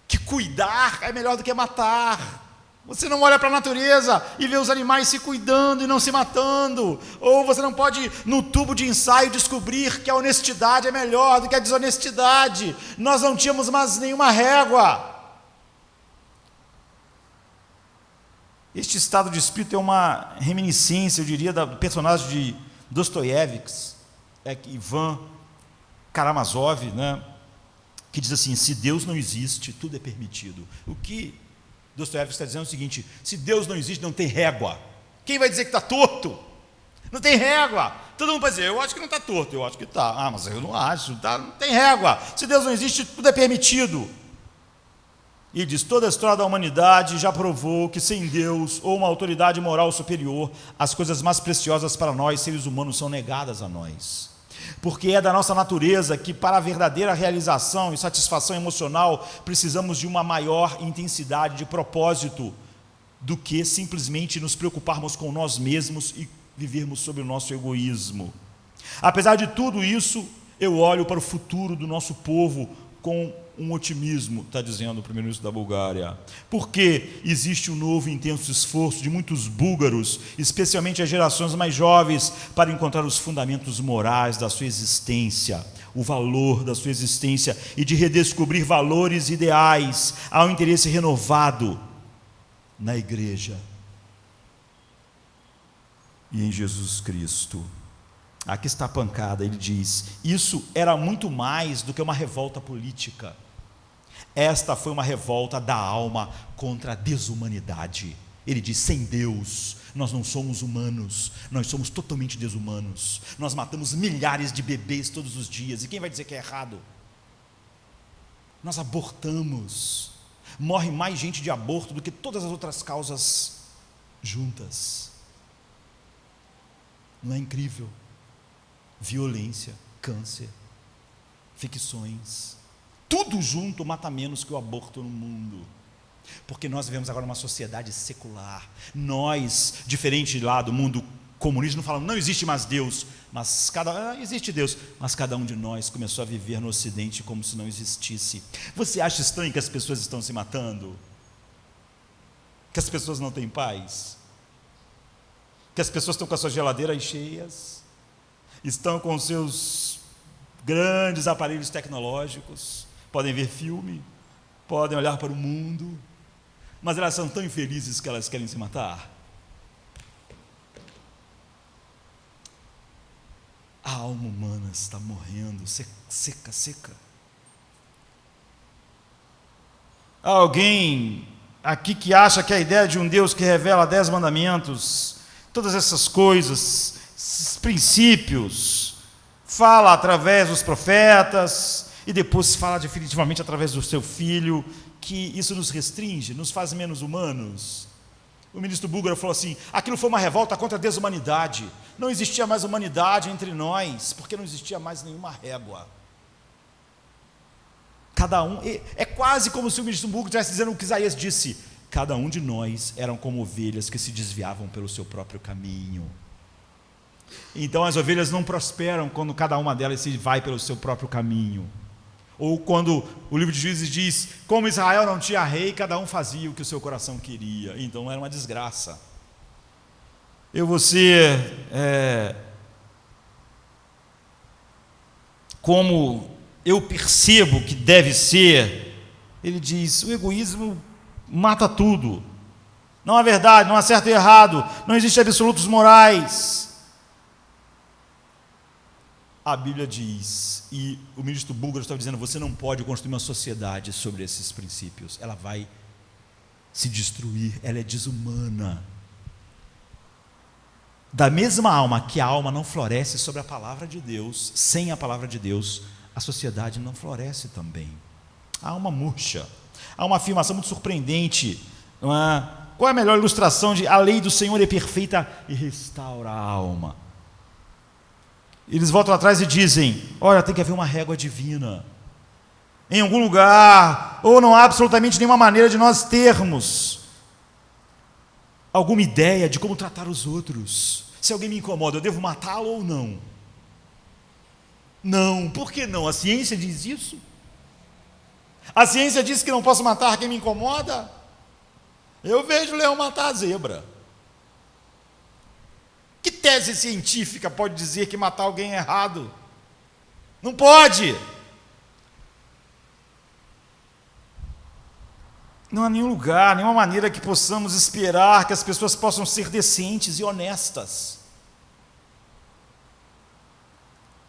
que cuidar é melhor do que matar. Você não olha para a natureza e vê os animais se cuidando e não se matando. Ou você não pode, no tubo de ensaio, descobrir que a honestidade é melhor do que a desonestidade. Nós não tínhamos mais nenhuma régua. Este estado de espírito é uma reminiscência, eu diria, do personagem de Dostoiévski, Ivan Karamazov, né, que diz assim: se Deus não existe, tudo é permitido. O que Dostoiévski está dizendo é o seguinte: se Deus não existe, não tem régua. Quem vai dizer que está torto? Não tem régua. Todo mundo vai dizer: eu acho que não está torto, eu acho que está. Ah, mas eu não acho, tá? Não tem régua. Se Deus não existe, tudo é permitido. E ele diz: toda a história da humanidade já provou que sem Deus ou uma autoridade moral superior, as coisas mais preciosas para nós, seres humanos, são negadas a nós. Porque é da nossa natureza que, para a verdadeira realização e satisfação emocional, precisamos de uma maior intensidade de propósito do que simplesmente nos preocuparmos com nós mesmos e vivermos sobre o nosso egoísmo. Apesar de tudo isso, eu olho para o futuro do nosso povo com um otimismo, está dizendo o primeiro-ministro da Bulgária, porque existe um novo e intenso esforço de muitos búlgaros, especialmente as gerações mais jovens, para encontrar os fundamentos morais da sua existência, o valor da sua existência, e de redescobrir valores ideais. Há um interesse renovado na igreja e em Jesus Cristo. Aqui está a pancada. Ele diz: isso era muito mais do que uma revolta política. Esta foi uma revolta da alma contra a desumanidade. Ele diz: sem Deus nós não somos humanos, nós somos totalmente desumanos. Nós matamos milhares de bebês todos os dias, e quem vai dizer que é errado? Nós abortamos, morre mais gente de aborto do que todas as outras causas juntas. Não é incrível? Violência, câncer, ficções, tudo junto mata menos que o aborto no mundo. Porque nós vivemos agora numa sociedade secular. Nós, diferente lá do mundo comunista, não falamos, não existe mais Deus, mas existe Deus, mas cada um de nós começou a viver no Ocidente como se não existisse. Você acha estranho que as pessoas estão se matando? Que as pessoas não têm paz? Que as pessoas estão com as suas geladeiras cheias? Estão com seus grandes aparelhos tecnológicos, podem ver filme, podem olhar para o mundo, mas elas são tão infelizes que elas querem se matar. A alma humana está morrendo, seca. Há alguém aqui que acha que a ideia de um Deus que revela 10 mandamentos, todas essas coisas, esses princípios, fala através dos profetas e depois fala definitivamente através do seu filho, que isso nos restringe, nos faz menos humanos. O ministro búlgaro falou assim: aquilo foi uma revolta contra a desumanidade. Não existia mais humanidade entre nós, porque não existia mais nenhuma régua. Cada um, é quase como se o ministro búlgaro estivesse dizendo o que Isaías disse: cada um de nós eram como ovelhas que se desviavam pelo seu próprio caminho. Então as ovelhas não prosperam quando cada uma delas se vai pelo seu próprio caminho. Ou quando o livro de Juízes diz, como Israel não tinha rei, cada um fazia o que o seu coração queria. Então era uma desgraça. Como eu percebo que deve ser, ele diz, o egoísmo mata tudo. Não há verdade, não há certo e errado, não existem absolutos morais. A Bíblia diz, e o ministro búlgaro estava dizendo, você não pode construir uma sociedade sobre esses princípios, ela vai se destruir, ela é desumana. Da mesma alma que a alma não floresce sobre a palavra de Deus, sem a palavra de Deus, a sociedade não floresce também. A alma murcha. Há uma afirmação muito surpreendente, não é? Qual é a melhor ilustração de a lei do Senhor é perfeita e restaura a alma? Eles voltam atrás e dizem, olha, tem que haver uma régua divina em algum lugar, ou não há absolutamente nenhuma maneira de nós termos alguma ideia de como tratar os outros. Se alguém me incomoda, eu devo matá-lo ou não? Não, por que não? A ciência diz isso? A ciência diz que não posso matar quem me incomoda? Eu vejo o leão matar a zebra. Que tese científica pode dizer que matar alguém é errado? Não pode. Não há nenhum lugar, nenhuma maneira que possamos esperar que as pessoas possam ser decentes e honestas.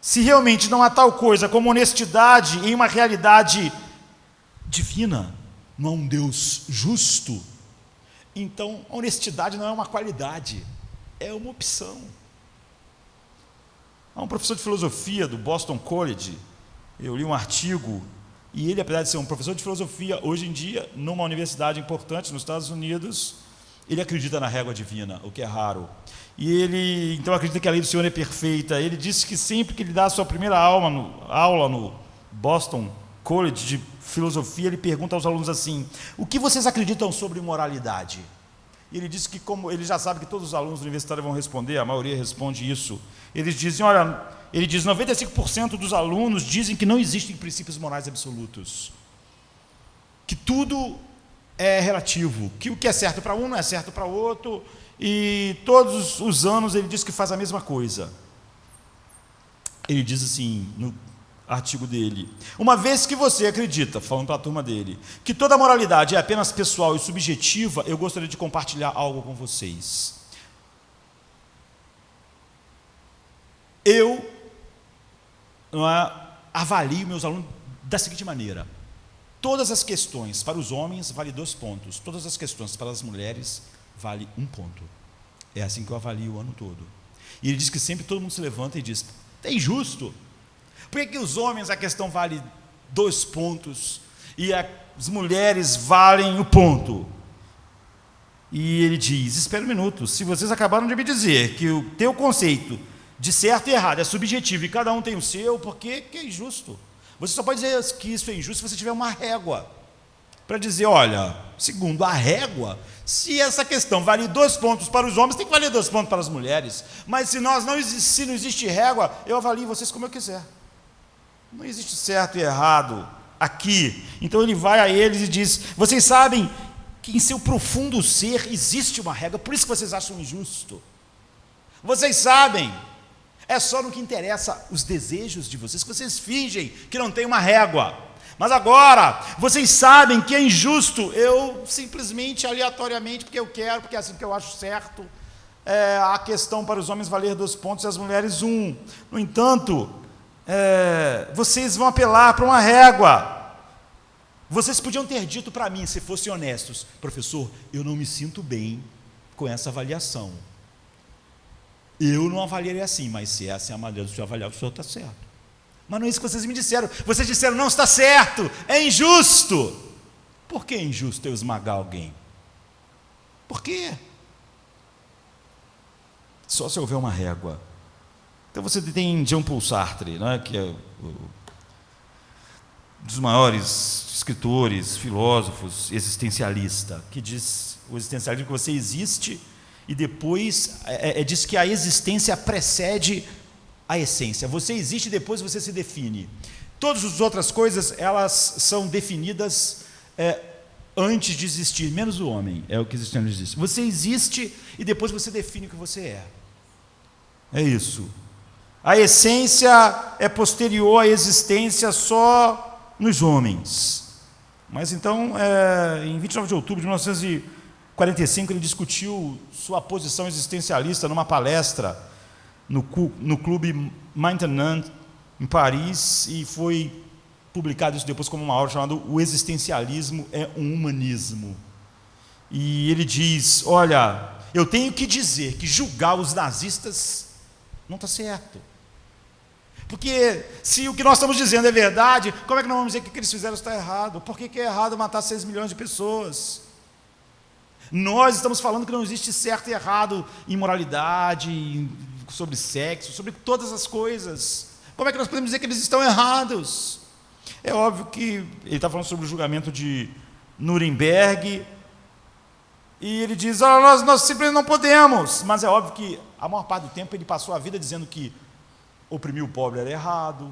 Se realmente não há tal coisa como honestidade em uma realidade divina, não há um Deus justo, então a honestidade não é uma qualidade, é uma opção. Há um professor de filosofia do Boston College, eu li um artigo, e ele, apesar de ser um professor de filosofia, hoje em dia, numa universidade importante nos Estados Unidos, ele acredita na régua divina, o que é raro. E ele, então, acredita que a lei do Senhor é perfeita. Ele disse que sempre que ele dá a sua primeira aula no Boston College de filosofia, ele pergunta aos alunos assim, o que vocês acreditam sobre moralidade? E ele disse que, como ele já sabe que todos os alunos universitários vão responder, a maioria responde isso, eles dizem, olha, ele diz, 95% dos alunos dizem que não existem princípios morais absolutos. que tudo é relativo, que o que é certo para um não é certo para o outro, e todos os anos ele diz que faz a mesma coisa. Ele diz assim, no artigo dele: uma vez que você acredita, falando para a turma dele, que toda moralidade é apenas pessoal e subjetiva, eu gostaria de compartilhar algo com vocês. Eu avalio meus alunos da seguinte maneira: todas as questões para os homens vale 2 pontos, todas as questões para as mulheres vale 1 ponto. É assim que eu avalio o ano todo. E ele diz que sempre todo mundo se levanta e diz: é injusto. Por que os homens a questão vale 2 pontos e as mulheres valem 1 ponto? E ele diz: espera um minuto, se vocês acabaram de me dizer que o teu conceito de certo e errado é subjetivo e cada um tem o seu, por que é injusto? Você só pode dizer que isso é injusto se você tiver uma régua para dizer: olha, segundo a régua, se essa questão vale 2 pontos para os homens, tem que valer 2 pontos para as mulheres. Mas se não existe régua, eu avalio vocês como eu quiser. Não existe certo e errado aqui. Então ele vai a eles e diz: vocês sabem que em seu profundo ser existe uma regra, por isso que vocês acham injusto. Vocês sabem, é só no que interessa os desejos de vocês que vocês fingem que não tem uma régua. Mas agora, vocês sabem que é injusto eu simplesmente, aleatoriamente, porque eu quero, porque é assim que eu acho certo, a questão para os homens valer 2 pontos e as mulheres 1. No entanto, vocês vão apelar para uma régua. Vocês podiam ter dito para mim, se fossem honestos: professor, eu não me sinto bem com essa avaliação. Eu não avaliaria assim, mas se essa é a maneira do senhor avaliar, o senhor está certo. Mas não é isso que vocês me disseram. Vocês disseram: não está certo, é injusto. Por que é injusto eu esmagar alguém? Por quê? Só se houver uma régua. Então você tem Jean-Paul Sartre, não é? Que é um dos maiores escritores, filósofos, existencialista, que diz: o existencialismo, que você existe e depois diz que a existência precede a essência. Você existe e depois você se define. Todas as outras coisas, elas são definidas antes de existir, menos o homem, é o que existe antes disso. Você existe e depois você define o que você é. É isso. A essência é posterior à existência só nos homens. Mas então, em 29 de outubro de 1945, ele discutiu sua posição existencialista numa palestra no Clube Maintenant, em Paris, e foi publicado isso depois como uma obra chamada O Existencialismo é um Humanismo. E ele diz: olha, eu tenho que dizer que julgar os nazistas não está certo. Porque se o que nós estamos dizendo é verdade, como é que nós vamos dizer que o que eles fizeram está errado? Por que é errado matar 6 milhões de pessoas? Nós estamos falando que não existe certo e errado em moralidade, sobre sexo, sobre todas as coisas. Como é que nós podemos dizer que eles estão errados? É óbvio que ele está falando sobre o julgamento de Nuremberg, e ele diz: nós simplesmente não podemos. Mas é óbvio que a maior parte do tempo ele passou a vida dizendo que oprimir o pobre era errado,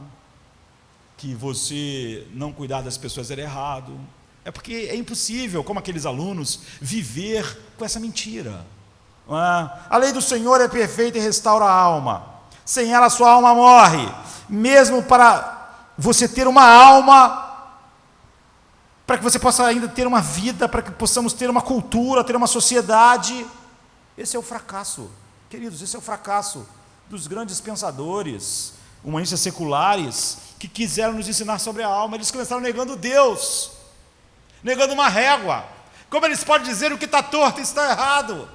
que você não cuidar das pessoas era errado. É porque é impossível, como aqueles alunos, viver com essa mentira. A lei do Senhor é perfeita e restaura a alma. Sem ela, sua alma morre. Mesmo para você ter uma alma, para que você possa ainda ter uma vida, para que possamos ter uma cultura, ter uma sociedade. Esse é o fracasso, queridos, esse é o fracasso dos grandes pensadores, humanistas seculares, que quiseram nos ensinar sobre a alma. Eles começaram negando Deus, negando uma régua. Como eles podem dizer o que está torto e está errado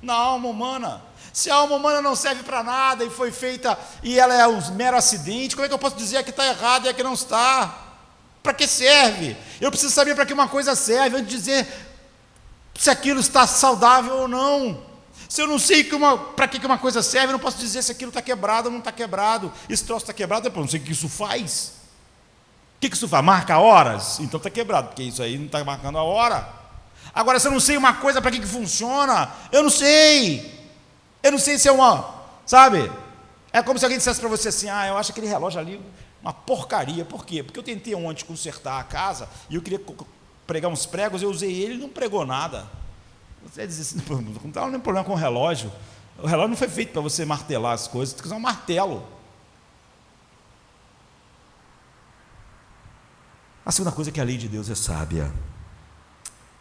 na alma humana? Se a alma humana não serve para nada e foi feita e ela é um mero acidente, como é que eu posso dizer que está errado e que não está? Para que serve? Eu preciso saber para que uma coisa serve antes de dizer se aquilo está saudável ou não. Se eu não sei para que uma coisa serve, eu não posso dizer se aquilo está quebrado ou não está quebrado. Esse troço está quebrado, eu não sei o que isso faz. O que isso faz? Marca horas? Então está quebrado, porque isso aí não está marcando a hora. Agora, se eu não sei uma coisa para que funciona, eu não sei. Eu não sei se é sabe? É como se alguém dissesse para você assim: eu acho aquele relógio ali uma porcaria. Por quê? Porque eu tentei ontem consertar a casa e eu queria pregar uns pregos, eu usei ele e não pregou nada. Você vai dizer assim, não estava nenhum problema com o relógio. O relógio não foi feito para você martelar as coisas, tem que usar um martelo. A segunda coisa é que a lei de Deus é sábia.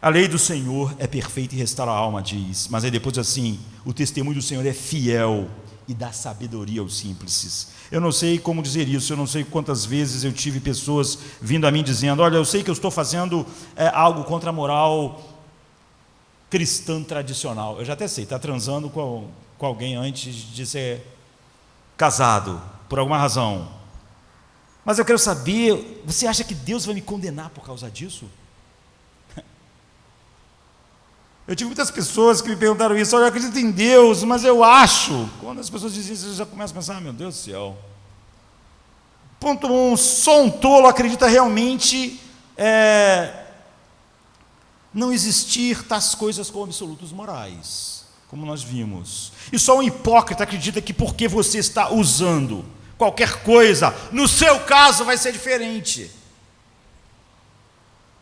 A lei do Senhor é perfeita e restaura a alma, diz. Mas aí depois diz assim, o testemunho do Senhor é fiel e dá sabedoria aos simples. Eu não sei como dizer isso, eu não sei quantas vezes eu tive pessoas vindo a mim dizendo, olha, eu sei que eu estou fazendo algo contra a moral cristã tradicional. Eu já até sei, está transando com alguém antes de ser casado, por alguma razão. Mas eu quero saber, você acha que Deus vai me condenar por causa disso? Eu tive muitas pessoas que me perguntaram isso, olha, eu acredito em Deus, mas eu acho. Quando as pessoas dizem isso, eu já começo a pensar, meu Deus do céu. Ponto 1, só um tolo acredita realmente não existir tais coisas como absolutos morais, como nós vimos. E só um hipócrita acredita que porque você está usando qualquer coisa, no seu caso vai ser diferente.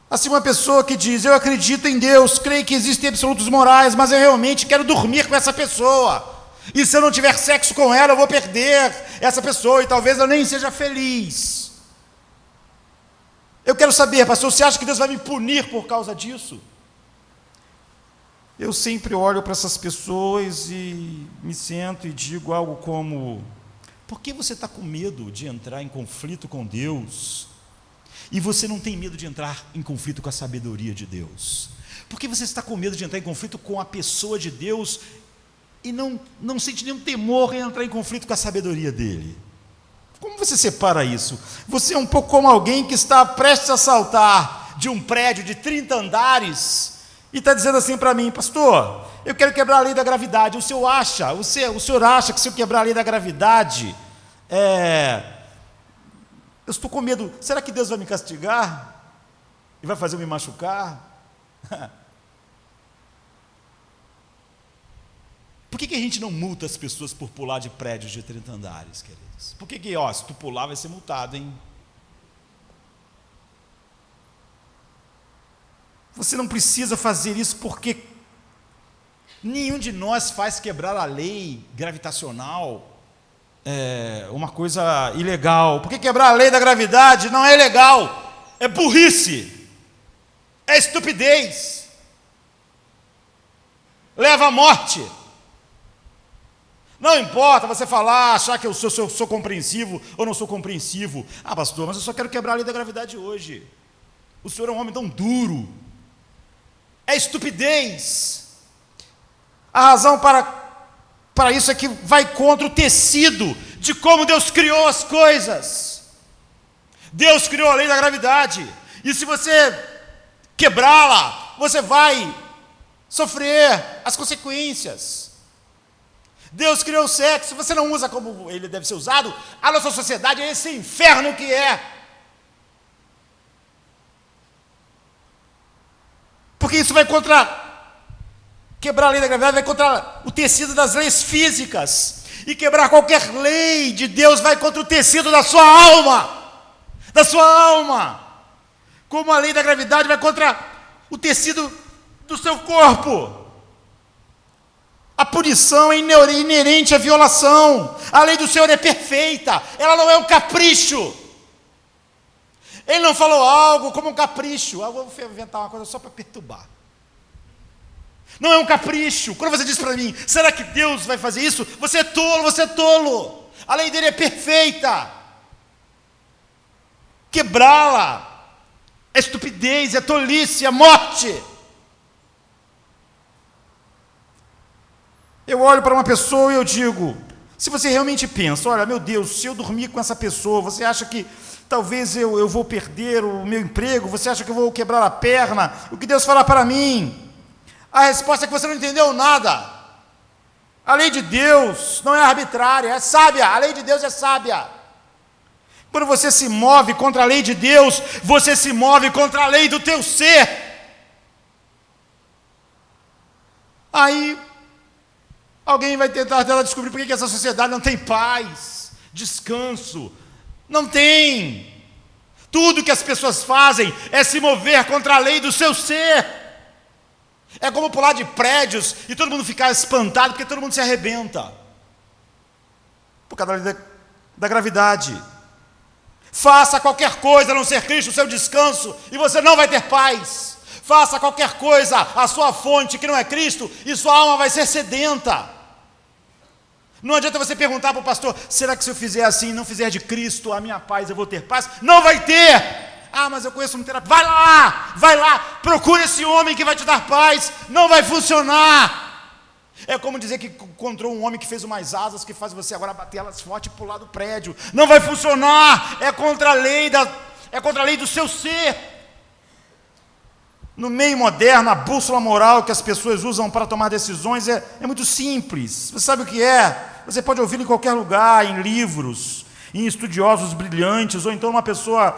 Assim, uma pessoa que diz, eu acredito em Deus, creio que existem absolutos morais, mas eu realmente quero dormir com essa pessoa, e se eu não tiver sexo com ela, eu vou perder essa pessoa, e talvez eu nem seja feliz. Eu quero saber, pastor, você acha que Deus vai me punir por causa disso? Eu sempre olho para essas pessoas e me sento e digo algo como, por que você está com medo de entrar em conflito com Deus? E você não tem medo de entrar em conflito com a sabedoria de Deus? Por que você está com medo de entrar em conflito com a pessoa de Deus e não sente nenhum temor em entrar em conflito com a sabedoria dele? Como você separa isso? Você é um pouco como alguém que está prestes a saltar de um prédio de 30 andares e está dizendo assim para mim, pastor, eu quero quebrar a lei da gravidade. O senhor acha que se eu quebrar a lei da gravidade, eu estou com medo, será que Deus vai me castigar? E vai fazer eu me machucar? Por que a gente não multa as pessoas por pular de prédios de 30 andares, queridos? Por que, se tu pular vai ser multado, hein? Você não precisa fazer isso porque nenhum de nós faz quebrar a lei gravitacional uma coisa ilegal. Porque quebrar a lei da gravidade não é ilegal, é burrice, é estupidez, leva à morte. Não importa você falar, achar que eu sou compreensivo ou não sou compreensivo. Ah, pastor, mas eu só quero quebrar a lei da gravidade hoje. O senhor é um homem tão duro. É estupidez. A razão para isso é que vai contra o tecido de como Deus criou as coisas. Deus criou a lei da gravidade, e se você quebrá-la, você vai sofrer as consequências. Deus criou o sexo, se você não usa como ele deve ser usado, a nossa sociedade é esse inferno que é. Porque isso vai quebrar a lei da gravidade, vai contra o tecido das leis físicas, e quebrar qualquer lei de Deus vai contra o tecido da sua alma, como a lei da gravidade vai contra o tecido do seu corpo. A punição é inerente à violação. A lei do Senhor é perfeita, ela não é um capricho. Ele não falou algo como um capricho. Eu vou inventar uma coisa só para perturbar. Não é um capricho. Quando você diz para mim, será que Deus vai fazer isso? Você é tolo. A lei dele é perfeita. Quebrá-la é estupidez, é tolice, é morte. Eu olho para uma pessoa e eu digo, se você realmente pensa, olha, meu Deus, se eu dormir com essa pessoa, você acha que talvez eu vou perder o meu emprego? Você acha que eu vou quebrar a perna? O que Deus fará para mim? A resposta é que você não entendeu nada. A lei de Deus não é arbitrária, é sábia. A lei de Deus é sábia. Quando você se move contra a lei de Deus, você se move contra a lei do teu ser. Aí, alguém vai tentar descobrir por que essa sociedade não tem paz, descanso. Não tem. Tudo que as pessoas fazem é se mover contra a lei do seu ser. É como pular de prédios e todo mundo ficar espantado porque todo mundo se arrebenta por causa da gravidade. Faça qualquer coisa a não ser Cristo o seu descanso e você não vai ter paz. Faça qualquer coisa a sua fonte que não é Cristo e sua alma vai ser sedenta. Não adianta você perguntar para o pastor: será que se eu fizer assim e não fizer de Cristo a minha paz, eu vou ter paz? Não vai ter. Ah, mas eu conheço um terapeuta. Vai lá, procure esse homem que vai te dar paz. Não vai funcionar. É como dizer que encontrou um homem que fez umas asas que faz você agora bater elas forte e pular do prédio. Não vai funcionar. É contra a lei do seu ser. No meio moderno, a bússola moral que as pessoas usam para tomar decisões é muito simples. Você sabe o que é? Você pode ouvir em qualquer lugar, em livros, em estudiosos brilhantes, ou então uma pessoa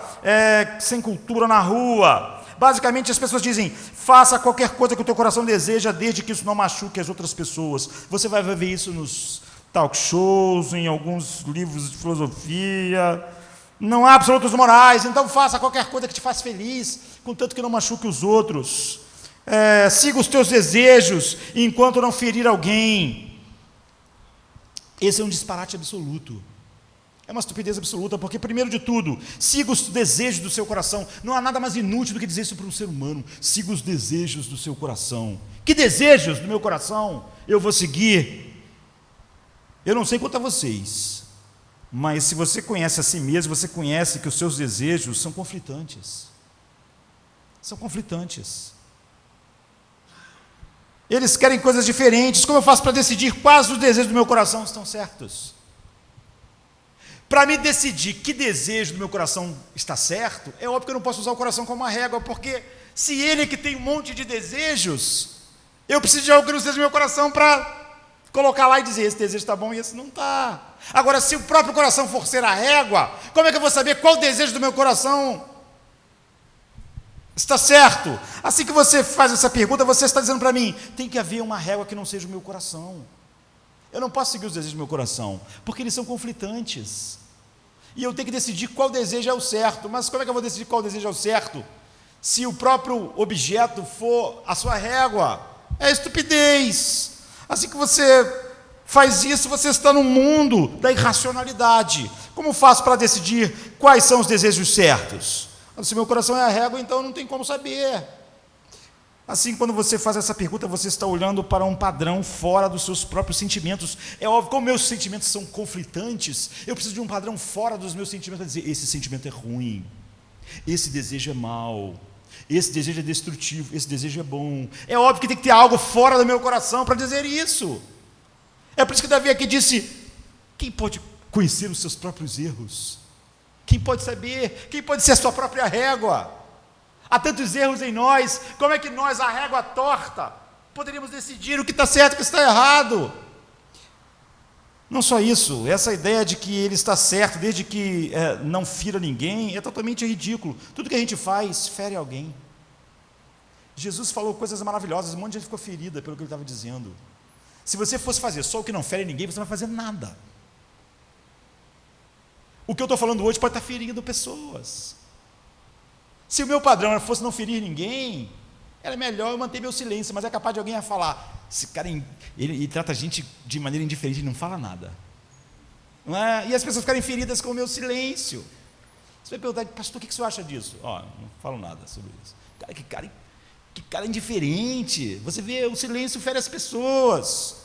sem cultura na rua. Basicamente, as pessoas dizem: faça qualquer coisa que o teu coração deseja, desde que isso não machuque as outras pessoas. Você vai ver isso nos talk shows, em alguns livros de filosofia. Não há absolutos morais, então faça qualquer coisa que te faça feliz, contanto que não machuque os outros. Siga os teus desejos, enquanto não ferir alguém. Esse é um disparate absoluto. É uma estupidez absoluta, porque, primeiro de tudo, siga os desejos do seu coração. Não há nada mais inútil do que dizer isso para um ser humano. Siga os desejos do seu coração. Que desejos do meu coração eu vou seguir? Eu não sei quanto a vocês, mas se você conhece a si mesmo, você conhece que os seus desejos são conflitantes. São conflitantes. Eles querem coisas diferentes. Como eu faço para decidir quais os desejos do meu coração estão certos? Para me decidir que desejo do meu coração está certo, é óbvio que eu não posso usar o coração como uma régua, porque se ele que tem um monte de desejos, eu preciso de algo que não seja do meu coração para colocar lá e dizer: esse desejo está bom e esse não está. Agora, se o próprio coração for ser a régua, como é que eu vou saber qual desejo do meu coração está certo? Assim que você faz essa pergunta, você está dizendo para mim: tem que haver uma régua que não seja o meu coração. Eu não posso seguir os desejos do meu coração, porque eles são conflitantes. E eu tenho que decidir qual desejo é o certo. Mas como é que eu vou decidir qual desejo é o certo, se o próprio objeto for a sua régua? É estupidez. Assim que você faz isso, você está no mundo da irracionalidade. Como faço para decidir quais são os desejos certos? Se meu coração é a régua, então não tem como saber. Assim, quando você faz essa pergunta, você está olhando para um padrão fora dos seus próprios sentimentos. É óbvio, como meus sentimentos são conflitantes, eu preciso de um padrão fora dos meus sentimentos para dizer: esse sentimento é ruim, esse desejo é mau, esse desejo é destrutivo, esse desejo é bom. É óbvio que tem que ter algo fora do meu coração para dizer isso. É por isso que Davi aqui disse: quem pode conhecer os seus próprios erros? Quem pode saber? Quem pode ser a sua própria régua? Há tantos erros em nós. Como é que nós, a régua torta, poderíamos decidir o que está certo e o que está errado? Não só isso, essa ideia de que ele está certo desde que não fira ninguém é totalmente ridículo. Tudo que a gente faz fere alguém. Jesus falou coisas maravilhosas, um monte de gente ficou ferida pelo que ele estava dizendo. Se você fosse fazer só o que não fere ninguém, você não vai fazer nada. O que eu estou falando hoje pode estar ferindo pessoas. Se o meu padrão fosse não ferir ninguém, era melhor eu manter meu silêncio, mas é capaz de alguém falar: esse cara, ele trata a gente de maneira indiferente, ele não fala nada. Não é? E as pessoas ficarem feridas com o meu silêncio. Você vai perguntar: pastor, o que você acha disso? Não falo nada sobre isso. Que cara indiferente. Você vê, o silêncio fere as pessoas.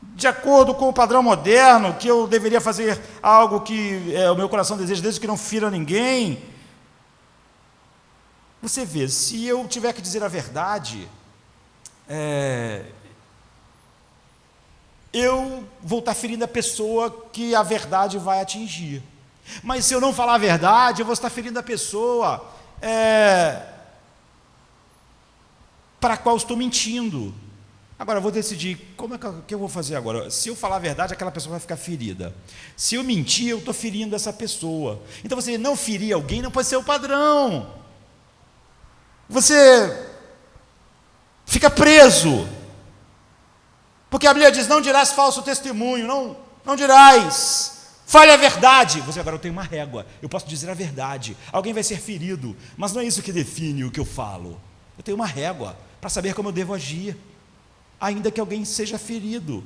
De acordo com o padrão moderno, que eu deveria fazer algo que o meu coração deseja, desde que não fira ninguém. Você vê, se eu tiver que dizer a verdade, eu vou estar ferindo a pessoa que a verdade vai atingir. Mas se eu não falar a verdade, eu vou estar ferindo a pessoa para a qual estou mentindo. Agora, eu vou decidir, como é que eu vou fazer agora? Se eu falar a verdade, aquela pessoa vai ficar ferida. Se eu mentir, eu estou ferindo essa pessoa. Então, você não ferir alguém não pode ser o padrão. Você fica preso, porque a Bíblia diz: não dirás falso testemunho, não dirás Fale a verdade. Você, agora eu tenho uma régua, eu posso dizer a verdade. Alguém vai ser ferido, mas não é isso que define o que eu falo. Eu tenho uma régua para saber como eu devo agir, ainda que alguém seja ferido.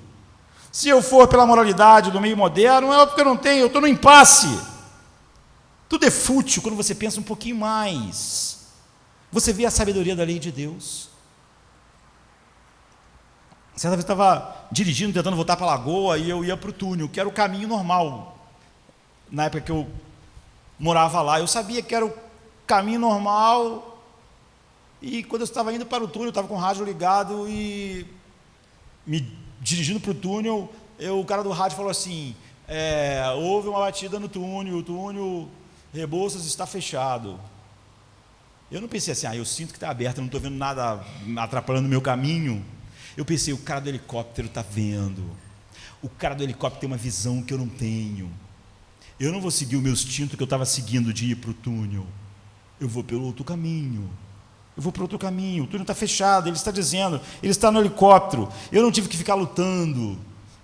Se eu for pela moralidade do meio moderno, é porque eu não tenho, eu estou no impasse. Tudo é fútil quando você pensa um pouquinho mais. Você vê a sabedoria da lei de Deus. Certa vez eu estava dirigindo, tentando voltar para a lagoa, e eu ia para o túnel, que era o caminho normal. Na época que eu morava lá, eu sabia que era o caminho normal, e quando eu estava indo para o túnel, eu estava com o rádio ligado, e me dirigindo para o túnel, o cara do rádio falou assim, houve uma batida no túnel, o túnel Rebouças está fechado. Eu não pensei assim, eu sinto que está aberto, eu não estou vendo nada atrapalhando o meu caminho. Eu pensei, o cara do helicóptero está vendo. O cara do helicóptero tem uma visão que eu não tenho. Eu não vou seguir o meu instinto que eu estava seguindo de ir para o túnel. Eu vou pelo outro caminho. Eu vou para outro caminho. O túnel está fechado, ele está dizendo, ele está no helicóptero. Eu não tive que ficar lutando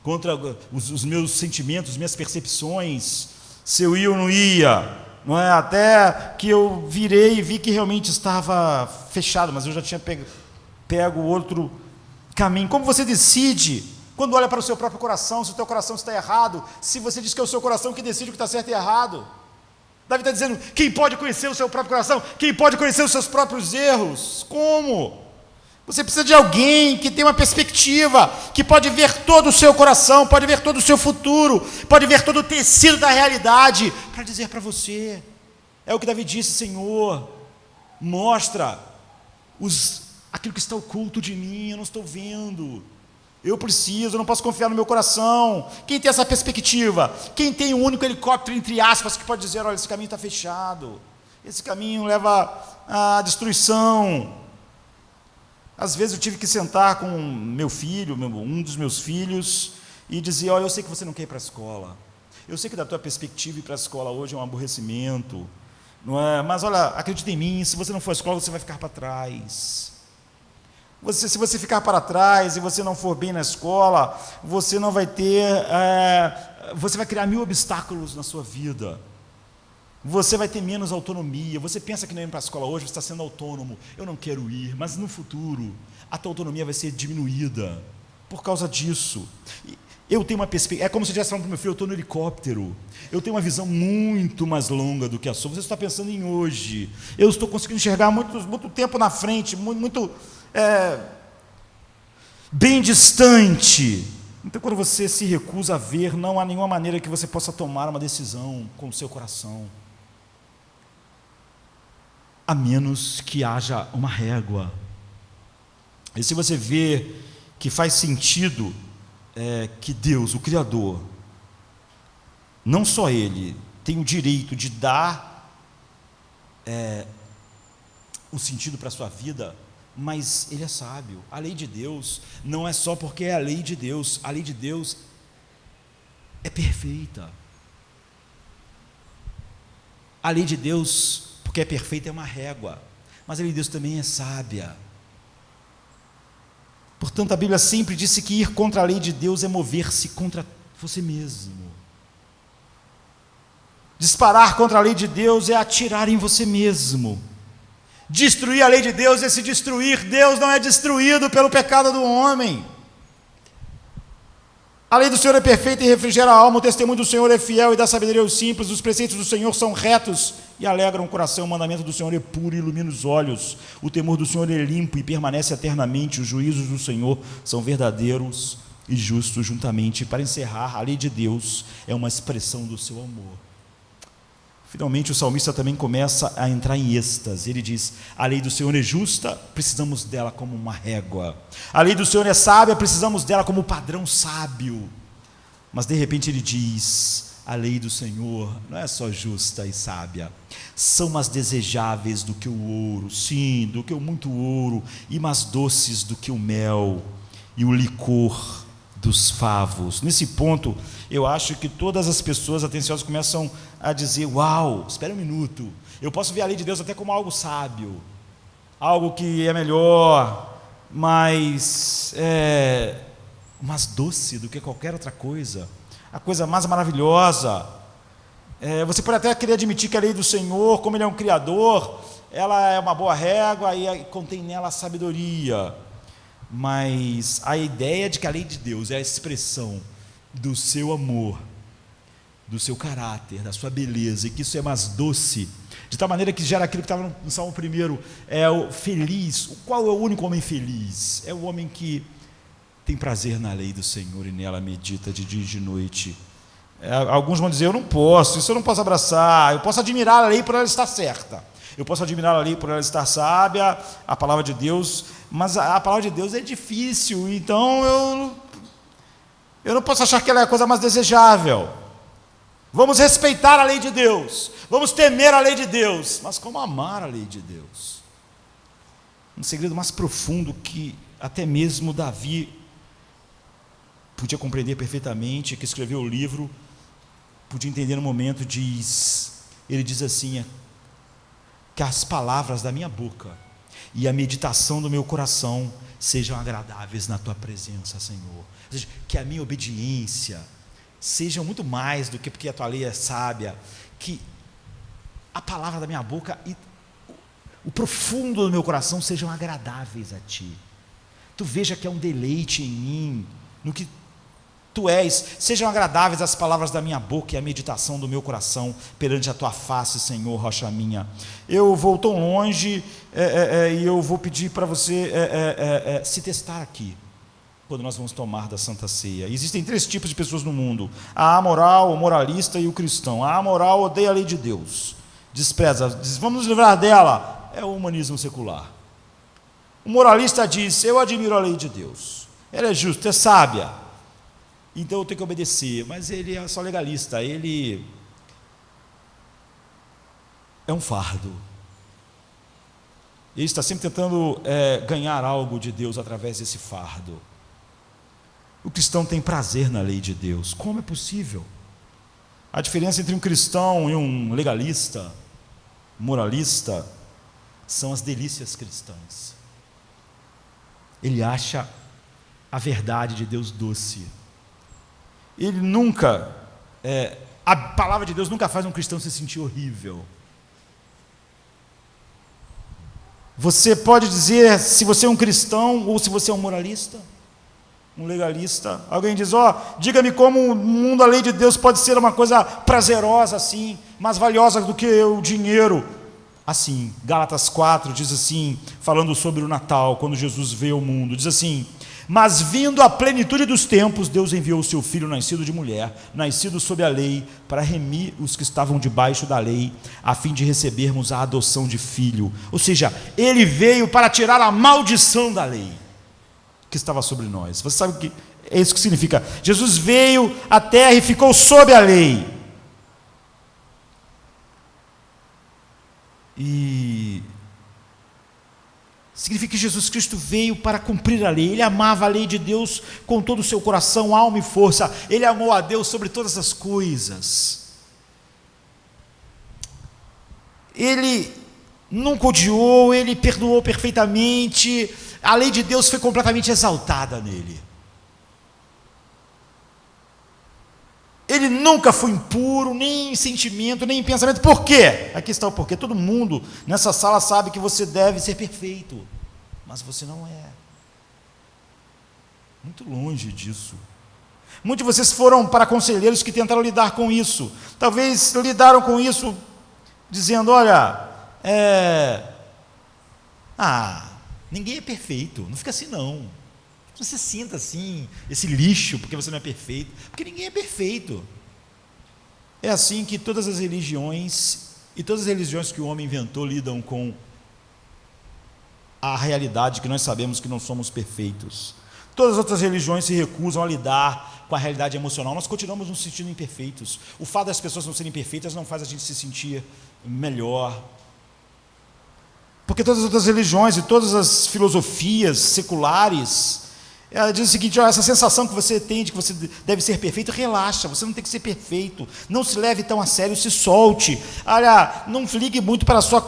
contra os meus sentimentos, minhas percepções, se eu ia ou não ia. Não é? Até que eu virei e vi que realmente estava fechado, mas eu já tinha pego outro caminho. Como você decide quando olha para o seu próprio coração, se o teu coração está errado, se você diz que é o seu coração que decide o que está certo e errado? Davi está dizendo, quem pode conhecer o seu próprio coração? Quem pode conhecer os seus próprios erros? Como? Você precisa de alguém que tem uma perspectiva, que pode ver todo o seu coração, pode ver todo o seu futuro, pode ver todo o tecido da realidade, para dizer para você. É o que Davi disse, Senhor, mostra aquilo que está oculto de mim, eu não estou vendo. Eu não posso confiar no meu coração. Quem tem essa perspectiva? Quem tem um único helicóptero, entre aspas, que pode dizer, olha, esse caminho está fechado, esse caminho leva à destruição. Às vezes eu tive que sentar com meu filho, um dos meus filhos, e dizer, olha, eu sei que você não quer ir para a escola, eu sei que da tua perspectiva ir para a escola hoje é um aborrecimento, não é? Mas olha, acredita em mim, se você não for à escola, você vai ficar para trás. Se você ficar para trás e você não for bem na escola, você não vai ter, você vai criar 1000 obstáculos na sua vida. Você vai ter menos autonomia. Você pensa que não ir para a escola hoje, você está sendo autônomo. Eu não quero ir, mas no futuro a tua autonomia vai ser diminuída por causa disso. Eu tenho uma perspectiva, é como se eu estivesse falando para o meu filho, eu estou no helicóptero. Eu tenho uma visão muito mais longa do que a sua. Você está pensando em hoje. Eu estou conseguindo enxergar muito tempo na frente, muito bem distante. Então, quando você se recusa a ver, não há nenhuma maneira que você possa tomar uma decisão com o seu coração, a menos que haja uma régua. E se você vê que faz sentido que Deus, o Criador, não só Ele tem o direito de dar o sentido para a sua vida, mas Ele é sábio. A lei de Deus não é só porque é a lei de Deus é perfeita. A lei de Deus, porque é perfeita, é uma régua, mas a lei de Deus também é sábia. Portanto, a Bíblia sempre disse que ir contra a lei de Deus é mover-se contra você mesmo. Disparar contra a lei de Deus é atirar em você mesmo. Destruir a lei de Deus é se destruir. Deus não é destruído pelo pecado do homem. A lei do Senhor é perfeita e refrigera a alma, o testemunho do Senhor é fiel e dá sabedoria aos simples, os preceitos do Senhor são retos e alegram o coração, o mandamento do Senhor é puro e ilumina os olhos, o temor do Senhor é limpo e permanece eternamente, os juízos do Senhor são verdadeiros e justos juntamente. Para encerrar, a lei de Deus é uma expressão do seu amor. Finalmente o salmista também começa a entrar em êxtase. Ele diz, a lei do Senhor é justa, precisamos dela como uma régua. A lei do Senhor é sábia, precisamos dela como padrão sábio. Mas de repente ele diz, a lei do Senhor não é só justa e sábia, são mais desejáveis do que o ouro, sim, do que o muito ouro, e mais doces do que o mel e o licor dos favos. Nesse ponto, eu acho que todas as pessoas atenciosas começam a dizer, uau, espera um minuto, eu posso ver a lei de Deus até como algo sábio, algo que é melhor, mais doce do que qualquer outra coisa. a coisa mais maravilhosa. Você pode até querer admitir que a lei do Senhor, como Ele é um Criador, ela é uma boa régua e contém nela a sabedoria. Mas a ideia de que a lei de Deus é a expressão do seu amor, do seu caráter, da sua beleza, e que isso é mais doce, de tal maneira que gera aquilo que estava no Salmo 1, é o feliz. Qual é o único homem feliz? É o homem que tem prazer na lei do Senhor e nela medita de dia e de noite. Alguns vão dizer, eu não posso, isso eu não posso abraçar, eu posso admirar a lei por ela estar certa, eu posso admirar a lei por ela estar sábia, a palavra de Deus, mas a palavra de Deus é difícil, então eu não posso achar que ela é a coisa mais desejável. Vamos respeitar a lei de Deus, vamos temer a lei de Deus, mas como amar a lei de Deus? Um segredo mais profundo que até mesmo Davi podia compreender perfeitamente, que escreveu o livro, podia entender no momento. Ele diz assim, que as palavras da minha boca e a meditação do meu coração sejam agradáveis na tua presença, Senhor. Ou seja, que a minha obediência seja muito mais do que porque a tua lei é sábia, que a palavra da minha boca e o profundo do meu coração sejam agradáveis a ti. Tu veja que é um deleite em mim, no que tu és, sejam agradáveis as palavras da minha boca e a meditação do meu coração perante a tua face, Senhor, rocha minha. Eu vou tão longe e eu vou pedir para você se testar aqui, quando nós vamos tomar da Santa Ceia. Existem 3 tipos de pessoas no mundo: a amoral, o moralista e o cristão. A amoral odeia a lei de Deus, despreza, diz, vamos nos livrar dela, é o humanismo secular. O moralista diz, eu admiro a lei de Deus, ela é justa, é sábia, então eu tenho que obedecer, mas ele é só legalista, ele é um fardo, ele está sempre tentando ganhar algo de Deus através desse fardo. O cristão tem prazer na lei de Deus. Como é possível? A diferença entre um cristão e um legalista, moralista, são as delícias cristãs. Ele acha a verdade de Deus doce. Ele nunca, a palavra de Deus nunca faz um cristão se sentir horrível. Você pode dizer se você é um cristão ou se você é um moralista, um legalista. Alguém diz, diga-me como o mundo, a lei de Deus pode ser uma coisa prazerosa assim, mais valiosa do que o dinheiro. Assim, Gálatas 4 diz assim, falando sobre o Natal, quando Jesus veio ao mundo, diz assim, mas vindo a plenitude dos tempos, Deus enviou o seu Filho nascido de mulher, nascido sob a lei, para remir os que estavam debaixo da lei, a fim de recebermos a adoção de filho. Ou seja, Ele veio para tirar a maldição da lei que estava sobre nós. Você sabe o que é isso que significa? Jesus veio à terra e ficou sob a lei. E significa que Jesus Cristo veio para cumprir a lei. Ele amava a lei de Deus com todo o seu coração, alma e força. Ele amou a Deus sobre todas as coisas. Ele nunca odiou, ele perdoou perfeitamente. A lei de Deus foi completamente exaltada nele. Ele nunca foi impuro, nem em sentimento, nem em pensamento. Por quê? Aqui está o porquê. Todo mundo nessa sala sabe que você deve ser perfeito, mas você não é. Muito longe disso. Muitos de vocês foram para conselheiros que tentaram lidar com isso. Talvez lidaram com isso dizendo, olha, ninguém é perfeito, não fica assim não. Não se sinta assim, esse lixo, porque você não é perfeito, porque ninguém é perfeito. É assim que todas as religiões, e todas as religiões que o homem inventou, lidam com a realidade que nós sabemos que não somos perfeitos. Todas as outras religiões se recusam a lidar com a realidade emocional. Nós continuamos nos sentindo imperfeitos. O fato das pessoas não serem perfeitas não faz a gente se sentir melhor. Porque todas as outras religiões e todas as filosofias seculares, ela diz o seguinte, essa sensação que você tem de que você deve ser perfeito, relaxa, você não tem que ser perfeito, não se leve tão a sério, se solte, olha, não ligue muito para a sua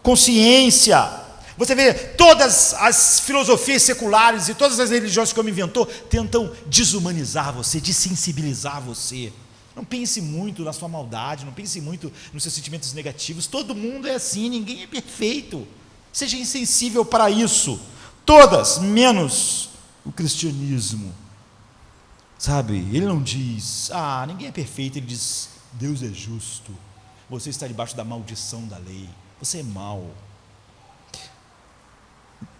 consciência, Você vê, todas as filosofias seculares e todas as religiões que o homem inventou tentam desumanizar você, desensibilizar você. Não pense muito na sua maldade, não pense muito nos seus sentimentos negativos. Todo mundo é assim, ninguém é perfeito. Seja insensível para isso. Todas, menos o cristianismo. Sabe, ele não diz, ninguém é perfeito, ele diz, Deus é justo. Você está debaixo da maldição da lei. Você é mau.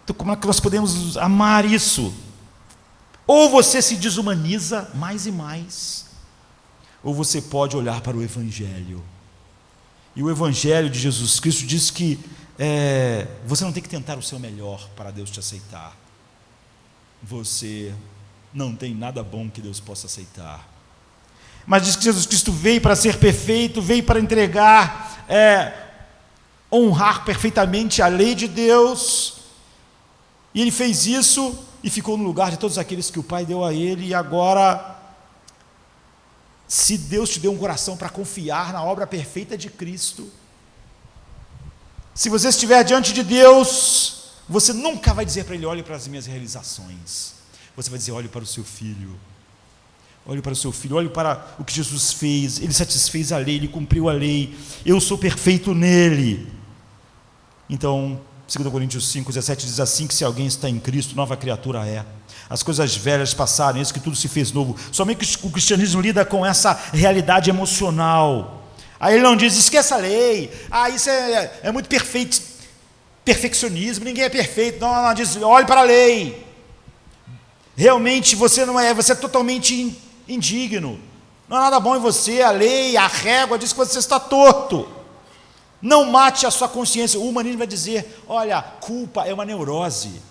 Então, como é que nós podemos amar isso? Ou você se desumaniza mais e mais, ou você pode olhar para o Evangelho. E o Evangelho de Jesus Cristo diz que você não tem que tentar o seu melhor para Deus te aceitar. Você não tem nada bom que Deus possa aceitar. Mas diz que Jesus Cristo veio para ser perfeito, veio para entregar, honrar perfeitamente a lei de Deus, e ele fez isso e ficou no lugar de todos aqueles que o Pai deu a ele. E agora, se Deus te deu um coração para confiar na obra perfeita de Cristo, se você estiver diante de Deus, você nunca vai dizer para ele, olhe para as minhas realizações. Você vai dizer, olhe para o seu filho. Olhe para o seu filho, olhe para o que Jesus fez. Ele satisfez a lei, ele cumpriu a lei. Eu sou perfeito nele. Então, 2 Coríntios 5,17 diz assim, que se alguém está em Cristo, nova criatura é. As coisas velhas passaram, eis que tudo se fez novo. Somente o cristianismo lida com essa realidade emocional. Aí ele não diz, esqueça a lei, isso é muito perfeccionismo, ninguém é perfeito. Não, diz, olhe para a lei. Realmente você não é, você é totalmente indigno. Não há nada bom em você, a lei, a régua diz que você está torto. Não mate a sua consciência. O humanismo vai dizer, olha, culpa é uma neurose.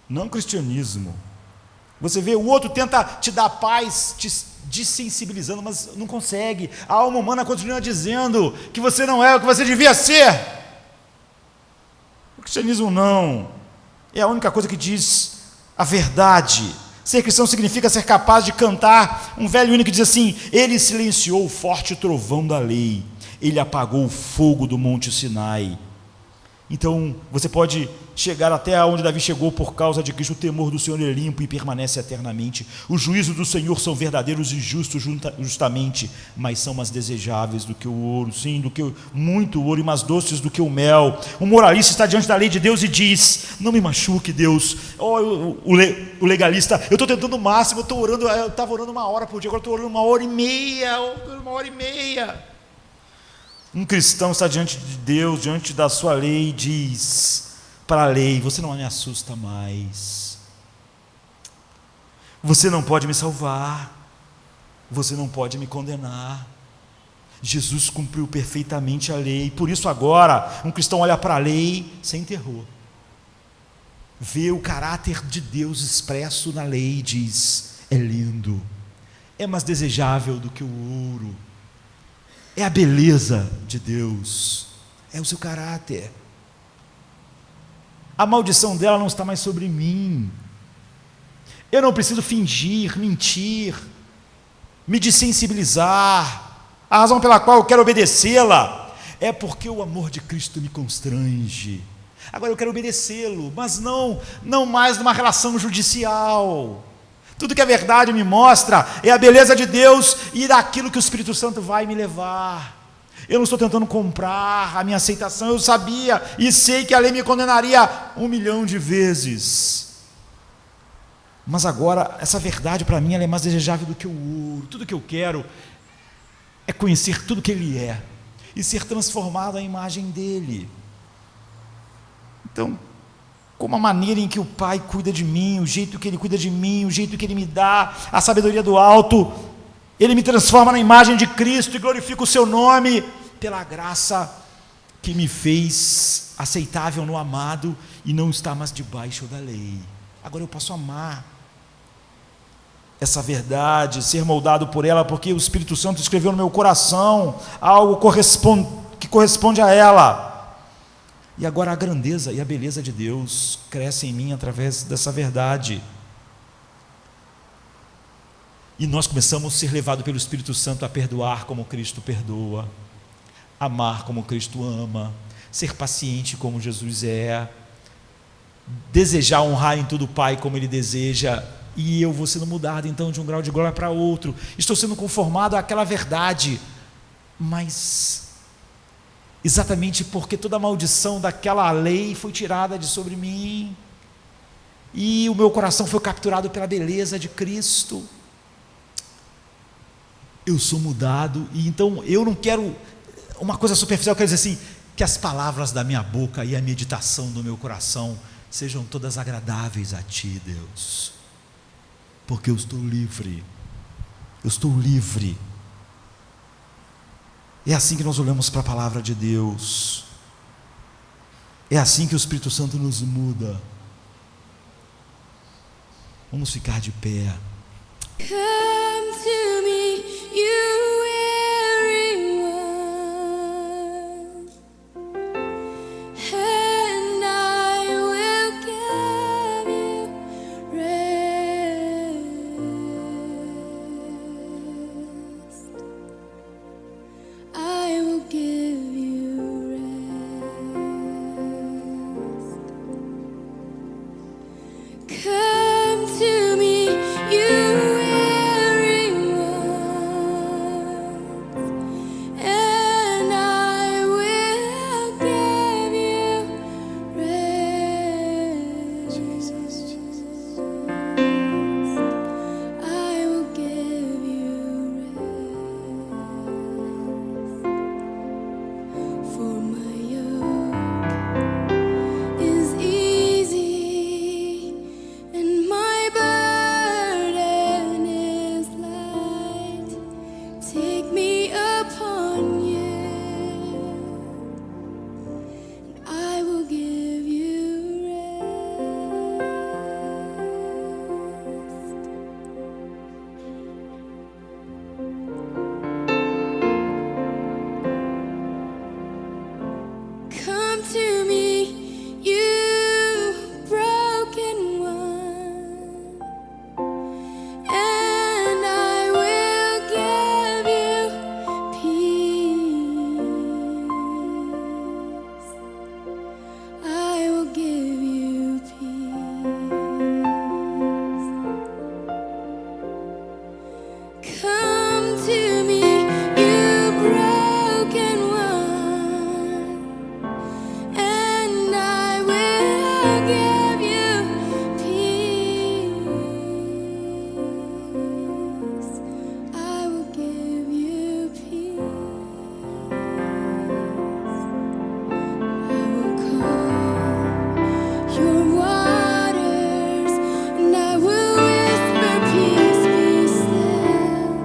Não cristianismo. Você vê, o outro tenta te dar paz, te desensibilizando, mas não consegue. A alma humana continua dizendo que você não é o que você devia ser. O cristianismo não. É a única coisa que diz a verdade. Ser cristão significa ser capaz de cantar um velho hino que diz assim, ele silenciou o forte trovão da lei, ele apagou o fogo do monte Sinai. Então, você pode chegar até onde Davi chegou por causa de Cristo. O temor do Senhor é limpo e permanece eternamente. Os juízos do Senhor são verdadeiros e justos justamente, mas são mais desejáveis do que o ouro, sim, do que muito ouro, e mais doces do que o mel. O moralista está diante da lei de Deus e diz, não me machuque, Deus. O legalista, eu estou tentando o máximo, eu estava orando 1 hora por dia, agora estou orando 1 hora e meia. Um cristão está diante de Deus, diante da sua lei, e diz para a lei, você não me assusta mais, você não pode me salvar, você não pode me condenar. Jesus cumpriu perfeitamente a lei. Por isso agora, um cristão olha para a lei sem terror, vê o caráter de Deus expresso na lei e diz, é lindo, é mais desejável do que o ouro. É a beleza de Deus, é o seu caráter. A maldição dela não está mais sobre mim. Eu não preciso fingir, mentir, me desensibilizar. A razão pela qual eu quero obedecê-la é porque o amor de Cristo me constrange. Agora eu quero obedecê-lo, mas não mais numa relação judicial. Tudo que a verdade me mostra é a beleza de Deus e daquilo que o Espírito Santo vai me levar. Eu não estou tentando comprar a minha aceitação. Eu sabia e sei que a lei me condenaria 1 milhão de vezes. Mas agora, essa verdade para mim ela é mais desejável do que o ouro. Tudo que eu quero é conhecer tudo que Ele é e ser transformado à imagem dEle. Então, como a maneira em que o Pai cuida de mim, o jeito que Ele cuida de mim, o jeito que Ele me dá, a sabedoria do alto, Ele me transforma na imagem de Cristo e glorifica o Seu nome pela graça que me fez aceitável no amado e não está mais debaixo da lei. Agora eu posso amar essa verdade, ser moldado por ela, porque o Espírito Santo escreveu no meu coração algo que corresponde a ela. E agora a grandeza e a beleza de Deus crescem em mim através dessa verdade. E nós começamos a ser levados pelo Espírito Santo a perdoar como Cristo perdoa, amar como Cristo ama, ser paciente como Jesus é, desejar honrar em tudo o Pai como Ele deseja, e eu vou sendo mudado então de um grau de glória para outro, estou sendo conformado àquela verdade, mas exatamente porque toda a maldição daquela lei foi tirada de sobre mim, e o meu coração foi capturado pela beleza de Cristo, eu sou mudado, e então eu não quero uma coisa superficial, eu quero dizer assim, que as palavras da minha boca e a meditação do meu coração sejam todas agradáveis a Ti, Deus, porque eu estou livre, eu estou livre. É assim que nós olhamos para a palavra de Deus, é assim que o Espírito Santo nos muda. Vamos ficar de pé. Come to me, you weary one, and I will give you rest. I will give you rest. Come to me, you weary ones, and I will give you rest. I will give you rest. For my yoke is easy and my burden is light. Take me upon you, and I will give you rest. Come to me, you broken one, and I will give you peace. I will give you peace. Come to me, you broken one, and I will give you peace. I will give you peace. I will calm your waters, and I will whisper, peace, be still.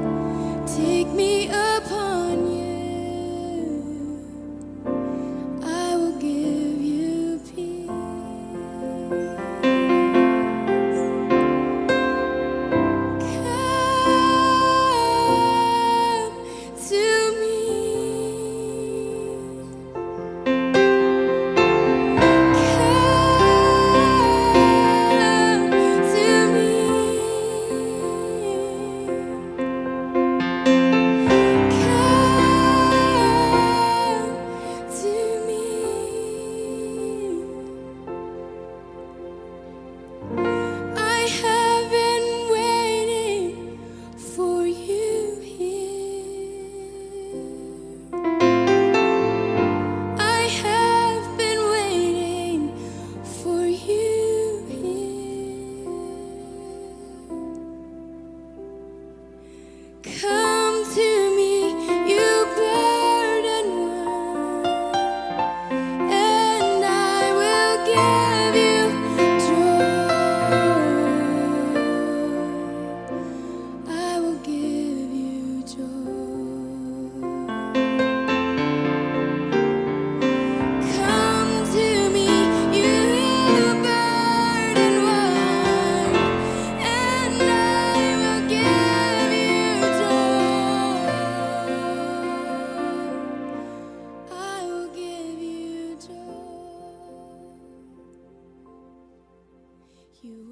Take me upon you, I will give you peace. Come to me. Come to me. Come to me. I have been waiting for you here. I have been waiting for you here. Come to me, you burden one, and I will give you joy. I will give you joy. Come to me, you burden one, and I will give you joy. I will give you joy. You